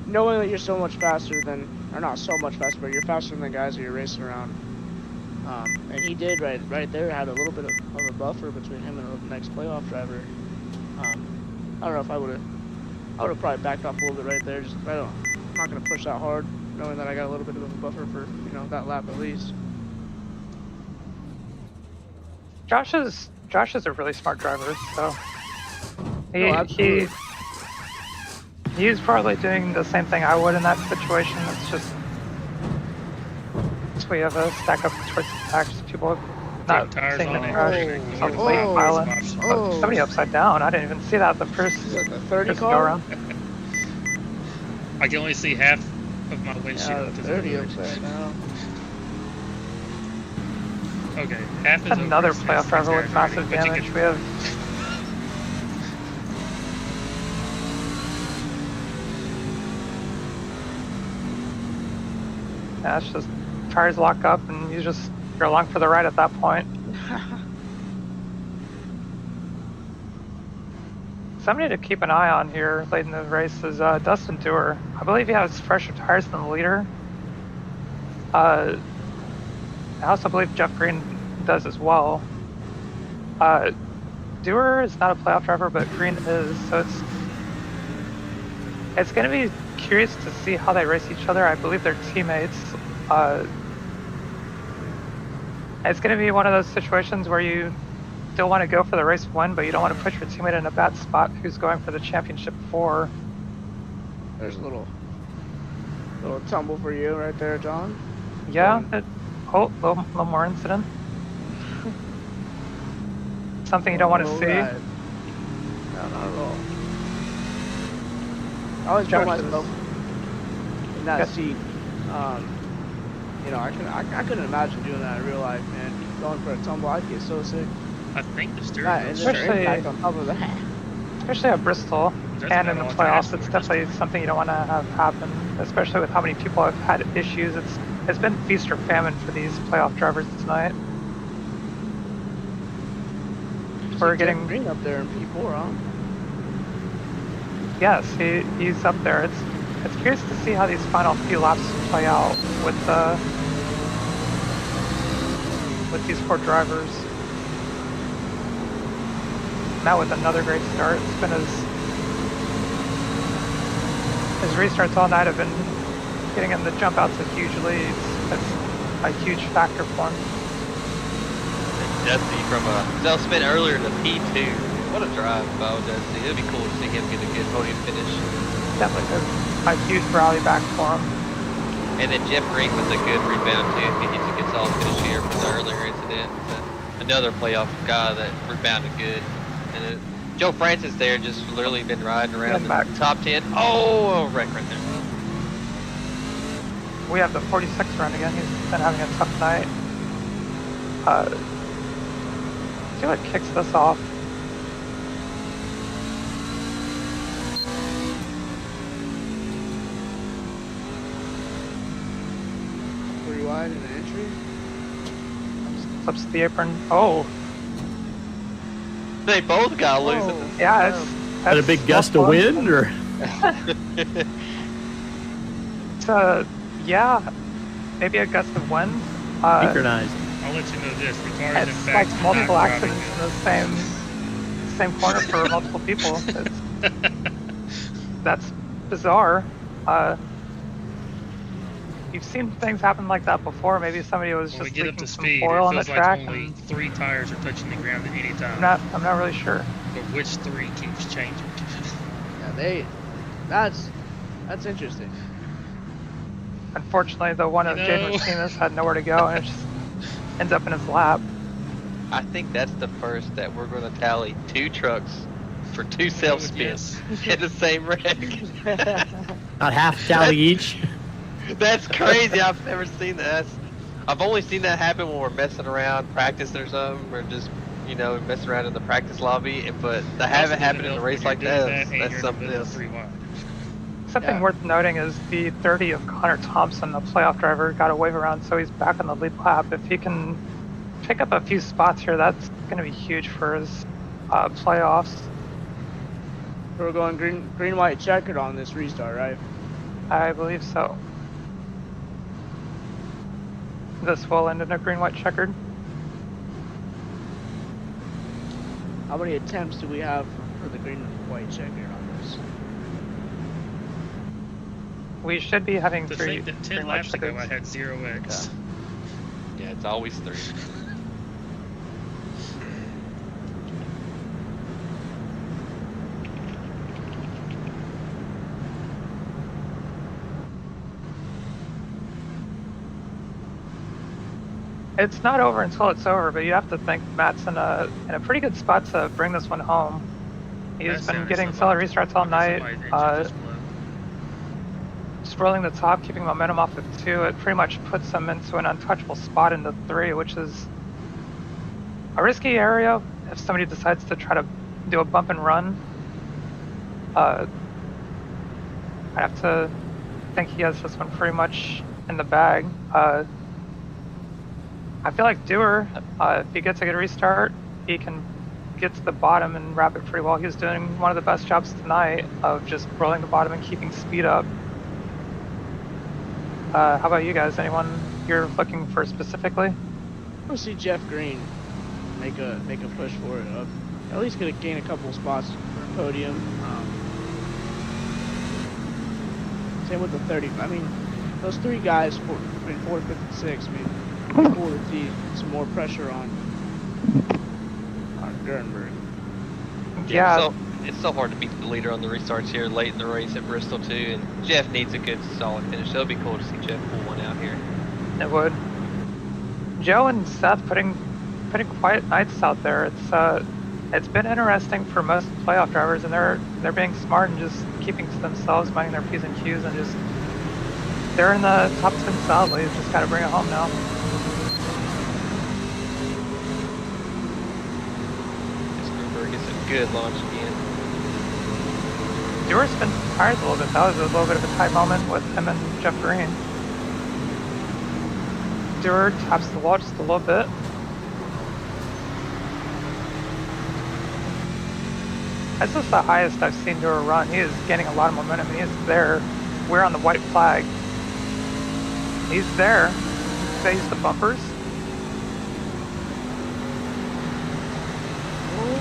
knowing that you're so much faster than, or not so much faster, but you're faster than the guys that you're racing around. And he did right there, had a little bit of a buffer between him and the next playoff driver. I don't know if I would have probably backed off a little bit right there. Just I'm not gonna push that hard, knowing that I got a little bit of a buffer for, you know, that lap at least. Josh is a really smart driver, so absolutely. he's probably doing the same thing I would in that situation. It's just we have a stack up towards the back, just people not tires seeing the on it. crash. Oh, Some late piling. oh. Somebody upside down. I didn't even see that the first, Is it the 30 first go car? around. I can only see half of my windshield. Yeah, the because 30 of the upside down. Okay, half is Another over. playoff driver with massive But you damage. can- We have yeah, it's just tires lock up and you're along for the ride at that point. Somebody to keep an eye on here late in the race is Dustin Dewar. I believe he has fresher tires than the leader. I also believe Jeff Green does as well. Dewar is not a playoff driver, but Green is, so it's going to be curious to see how they race each other. I believe they're teammates. It's going to be one of those situations where you still want to go for the race win, but you don't want to put your teammate in a bad spot who's going for the championship 4. There's a little tumble for you right there, John. Yeah, little more incident. Something you don't want to see. Right. No, not at all. I always put myself in that seat. You know, I couldn't imagine doing that in real life, man. Going for a tumble, I'd get so sick. I think the steering Right, and wheel's then straight. the impact on top of that. Especially at Bristol That's and about in the all playoffs, I it's asked for. definitely something you don't want to have happen. Especially with how many people have had issues. It's been feast or famine for these playoff drivers tonight. We're getting Green up there in P4, huh? Yes, he's up there. It's curious to see how these final few laps play out with these 4 drivers. Matt with another great start. It's been his restarts all night have been getting him the jump outs of huge leads. It's a huge factor for him. Dusty from a self spin earlier to P2. What a drive by Dusty. It'd be cool to see him get a good podium finish. Definitely a huge rally back for him. And then Jeff Green with a good rebound too. He needs to get solid finish here from the earlier incident. Another playoff guy that rebounded good. And Joe Francis there just literally been riding around the top 10. Oh, a wreck right there. We have the 46 run again. He's been having a tough night. See what kicks this off. 3 wide and an entry. Flips the apron. Oh, They both got loose at the yeah. Had a big gust of wind, or yeah, maybe a gust of wind. synchronized. I'll let you know this. The car is in It's fact like multiple not accidents in the same corner for multiple people. That's bizarre. You've seen things happen like that before. Maybe somebody was When we just get up leaking to some speed, oil it on the feels track. like only And 3 tires are touching the ground at any time. I'm not really sure. But which 3 keeps changing? Yeah, that's interesting. Unfortunately, the one of You Jaden know. Martinez had nowhere to go, and it just ends up in his lap. I think that's the first that we're going to tally 2 trucks for 2 self spins in the same wreck. Not half tally each. That's crazy. I've never seen that. I've only seen that happen when we're messing around, practicing or something, or just, you know, messing around in the practice lobby. But to have it happen in a race like that, that's something else. 3 wide. Something worth noting is the 30 of Connor Thompson, the playoff driver, got a wave around, so he's back on the lead lap. If he can pick up a few spots here, that's going to be huge for his playoffs. We're going green, white, checkered on this restart, right? I believe so. This will end in a green, white, checkered. How many attempts do we have for the green, white, checkered on this? We should be having To 3 think that 10 green, white, laps ago I checkers. had 0x. Yeah, it's always 3. It's not over until it's over, but you have to think Matt's in a pretty good spot to bring this one home. He's That been sounded getting somebody- solid restarts all night. somebody's engine just blew. Just rolling the top, keeping momentum off of 2. It pretty much puts him into an untouchable spot into 3, which is a risky area if somebody decides to try to do a bump and run. I have to think he has this one pretty much in the bag. I feel like Dewar, if he gets a good restart, he can get to the bottom and wrap it pretty well. He was doing one of the best jobs tonight of just rolling the bottom and keeping speed up. How about you guys? Anyone you're looking for specifically? I want to see Jeff Green make a push for it up At least gonna gain a couple spots for a podium. Same with the 30. I mean, those three guys between 4th, 5th, and 6th. I mean, it's cool to see some more pressure on Gurenberg. Yeah. So it's so hard to beat the leader on the restarts here late in the race at Bristol too, and Jeff needs a good solid finish. So it'll be cool to see Jeff pull one out here. It would. Joe and Seth putting quiet nights out there. It's been interesting for most playoff drivers, and they're being smart and just keeping to themselves, minding their P's and Q's, and just they're in the top 10 solidly. Just got to bring it home now. Gruenberg gets a good launch again. Dewar's been tired a little bit. That was a little bit of a tight moment with him and Jeff Green. Dewar taps the wall just a little bit. That's just the highest I've seen Dewar run. He is gaining a lot of momentum. He is there. We're on the white flag. He's there. Phase the bumpers.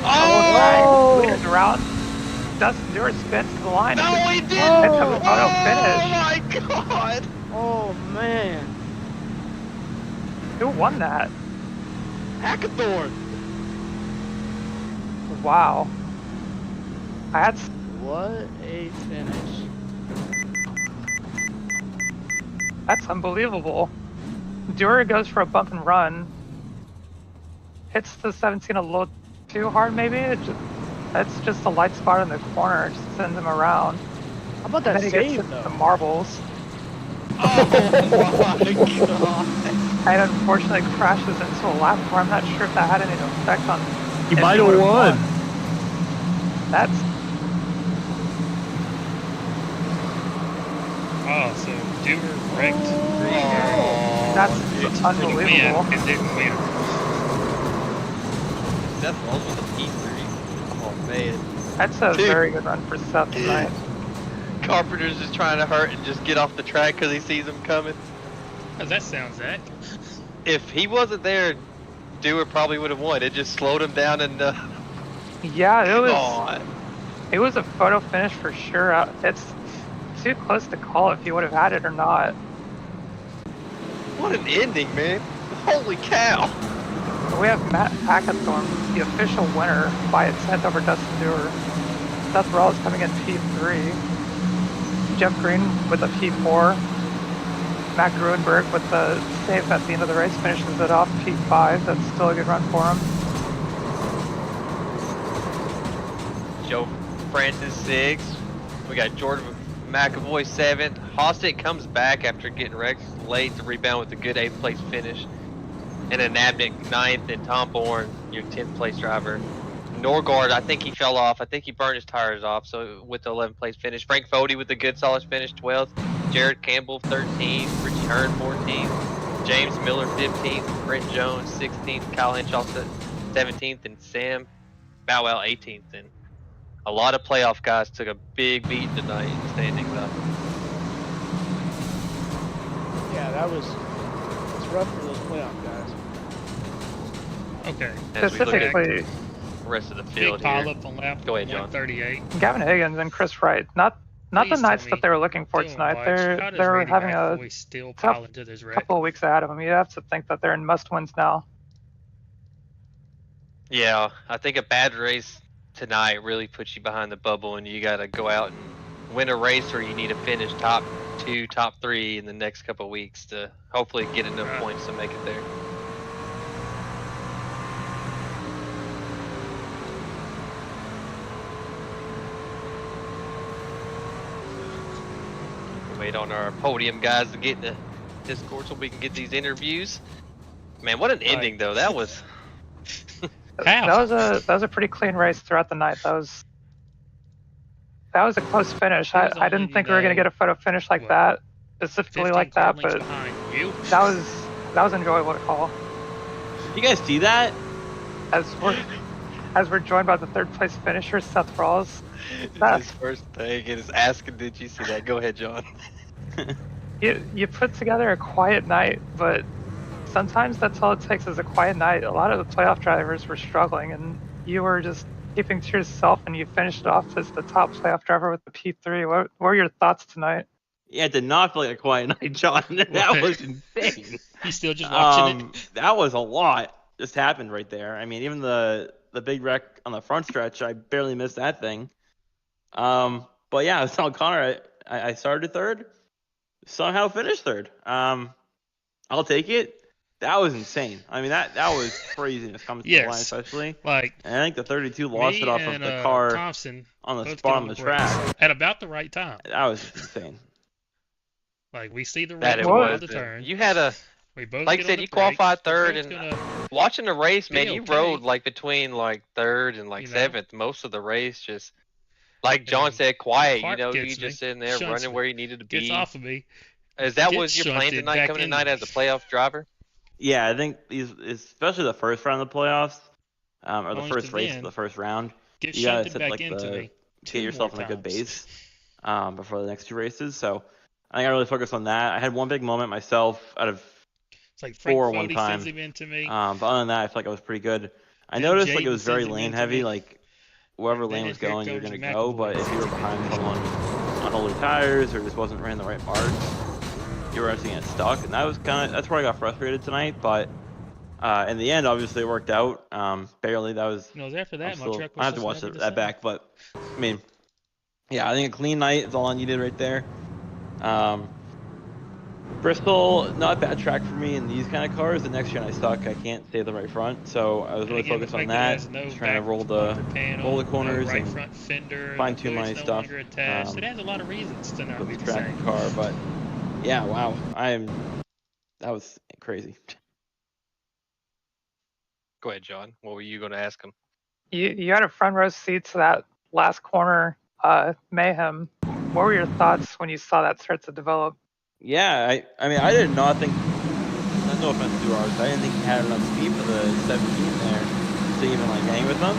Oh! Leaders around. Dustin Dewar spins to the line. No, he did! It's a photo finish. Oh my god! Oh man! Who won that? Hackathorn! Wow. What a finish! That's unbelievable. Dewar goes for a bump and run. Hits the 17 a little too hard, maybe. That's just a light spot in the corner. Just sends him around. How about that And then he save gets though? the marbles. Oh my god! And unfortunately crashes into a lap bar. I'm not sure if that had any effect on. He if might have would've won. That's Oh, so Dewar wrecked. that's For the win unbelievable. and didn't win. Seth Rolls with a P3. Oh man. That's a Dude. very good run for Seth tonight. Carpenter's just trying to hurt and just get off the track because he sees him coming. How's that sound, Zach? If he wasn't there, Dewar probably would have won. It just slowed him down and Yeah, God. it was a photo finish for sure. It's too close to call if he would have had it or not. What an ending, man. Holy cow. We have Matt Hackathorn, the official winner, by a tenth over Dustin Dewar. Seth Rawls coming in P3. Jeff Green with a P4. Matt Gruenberg with the save at the end of the race finishes it off P5. That's still a good run for him. Joe Francis 6. We got Jordan McAvoy 7th. Hostick comes back after getting wrecked late to rebound with a good 8th place finish. And then Nabnik 9th and Tom Bourne, your 10th place driver. Norgard, I think he fell off. I think he burned his tires off, so with the 11th place finish. Frank Fody with a good solid finish, 12th. Jared Campbell 13th. Richie Hearn 14th. James Miller 15th. Brent Jones 16th. Kyle Henshaw 17th. And Sam Bowell 18th. And a lot of playoff guys took a big beat tonight in standings up. Yeah, it's rough for those playoff guys. Okay. As we look at Specifically, the rest of the Big field pile here. up on lap Go ahead, John. 138. Gavin Higgins and Chris Wright, not the Please nights tell that me, they were looking for Dylan tonight. Weich, They're how does they're Randy having a McAvoy still tough pile into this wreck? couple of weeks ahead of them. You have to think that they're in must wins now. Yeah, I think a bad race tonight really puts you behind the bubble, and you got to go out and win a race, or you need to finish top 2, top 3 in the next couple of weeks to hopefully get enough points to make it there. Wait on our podium guys to get in the Discord so we can get these interviews. Man, what an ending though. That was How? That was a pretty clean race throughout the night. That was a close finish. It was I didn't only, think we were gonna get a photo finish like what, that, specifically 15 like that, car lengths but behind you. that was enjoyable to call. You guys see that? As we're joined by the third place finisher, Seth Rawls. his first thing and is asking, did you see that? Go ahead, John. You put together a quiet night, but sometimes that's all it takes is a quiet night. A lot of the playoff drivers were struggling, and you were just keeping to yourself, and you finished it off as the top playoff driver with the P3. What were your thoughts tonight? Yeah, it did not feel like a quiet night, John. That was insane. He's still just watching it. That was a lot just happened right there. I mean, even the big wreck on the front stretch, I barely missed that thing. But yeah, I was telling Connor, I started third, somehow finished third. I'll take it. That was insane. I mean, that was craziness coming to the line, especially. Like, and I think the 32 lost it off of the car Thompson on the spot on the track at about the right time. That was insane. Like, we see the that red it was the turn. You had a we both like I said, you qualified third, and watching the race, man, you rode like between like third and like seventh most of the race. Just like John said, quiet. You know, you just sitting there running where you needed to be. Gets off of me. Is that was your plan tonight, coming tonight as a playoff driver? Yeah, I think these, especially the first round of the playoffs, or the first race of the first round, you gotta set like get yourself in a good base before the next two races. So I think I really focused on that. I had one big moment myself out of like 4 one time. But other than that, I feel like I was pretty good. I noticed like it was very lane heavy. Like wherever lane was going, you were gonna go. But if you were behind someone on older tires or just wasn't running the right marks, you were actually getting stuck. And that was that's where I got frustrated tonight. But in the end, obviously it worked out. Barely. That was. No, after that, I have to watch that back. But I mean, yeah, I think a clean night is all I needed right there. Bristol, not a bad track for me in these kind of cars. The next gen I stuck, I can't stay the right front, so I was really focused on that. Just trying to roll the corners and fine tune my stuff. It has a lot of reasons to not be the track same. Car, but yeah, wow, that was crazy. Go ahead, John. What were you going to ask him? You had a front row seat to that last corner mayhem. What were your thoughts when you saw that start to develop? Yeah, I mean, I did not think, no offense to ours, I didn't think he had enough speed for the 17 there to even like hang with them.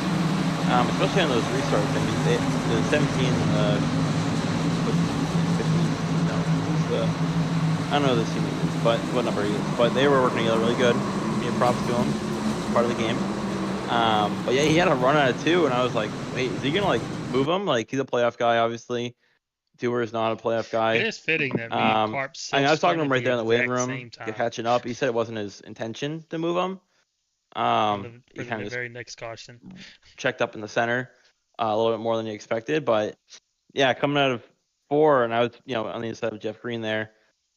Especially on those restarts. I mean, the 17 and the 15, no, I don't know the team is, but what number he is. But they were working together really good. Give props to him. It's part of the game. But yeah, he had a run out of 2, and I was like, wait, is he gonna like move him? Like he's a playoff guy, obviously. Doer is not a playoff guy. It is fitting that Carp's I was talking to him right there in the waiting room, catching up. He said it wasn't his intention to move him. He kind of very next caution checked up in the center a little bit more than he expected, but yeah, coming out of 4, and I was on the inside of Jeff Green there.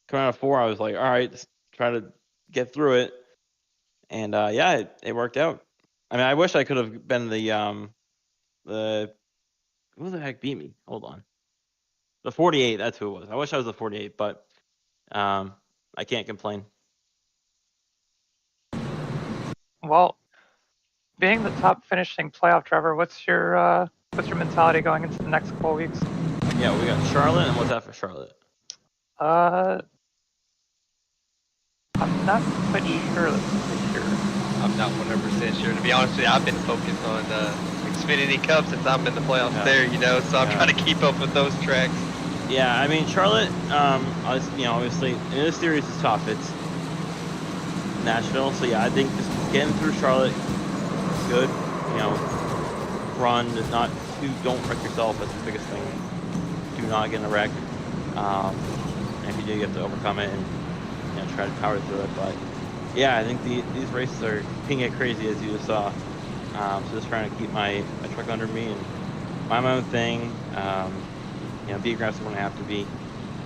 Coming out of 4, I was like, all right, just try to get through it, and yeah, it worked out. I mean, I wish I could have been the who the heck beat me? Hold on. The 48, that's who it was. I wish I was the 48, but I can't complain. Well, being the top finishing playoff driver, what's your mentality going into the next couple weeks? Yeah, we got Charlotte, and what's that for Charlotte? I'm not quite sure. I'm not 100% sure. To be honest with you, I've been focused on Xfinity Cup since I'm in the playoffs there, so I'm trying to keep up with those tracks. Yeah, I mean, Charlotte, obviously, in this series is tough. It's Nashville, so yeah, I think just getting through Charlotte is good. Run, don't wreck yourself. That's the biggest thing. Do not get in a wreck. And if you do, you have to overcome it and try to power through it. But yeah, I think these races can get crazy, as you just saw. So just trying to keep my truck under me and mind my own thing. Be aggressive when I have to be,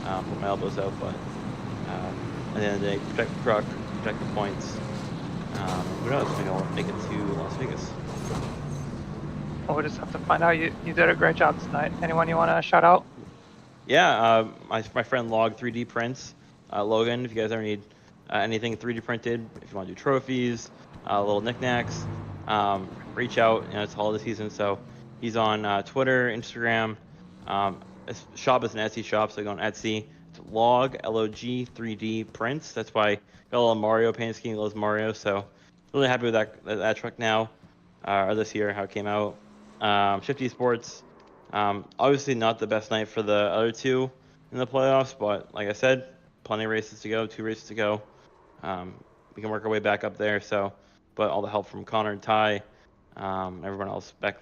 put my elbows out, but at the end of the day, protect the truck, protect the points. Who knows, maybe I'll make it to Las Vegas. Well, we'll just have to find out. You did a great job tonight. Anyone you want to shout out? Yeah, my friend Log 3D Prints, Logan, if you guys ever need anything 3D printed, if you want to do trophies, little knickknacks, reach out. It's holiday season, so he's on Twitter, Instagram. His shop is an Etsy shop, so go on Etsy. It's Log, L-O-G, 3D Prints. That's why I got a little Mario paint scheme. He loves Mario, so really happy with that truck now, or this year, how it came out. Shifty Sports, obviously not the best night for the other 2 in the playoffs, but like I said, plenty of races to go, 2 races to go. We can work our way back up there, but all the help from Connor and Ty, Everyone else back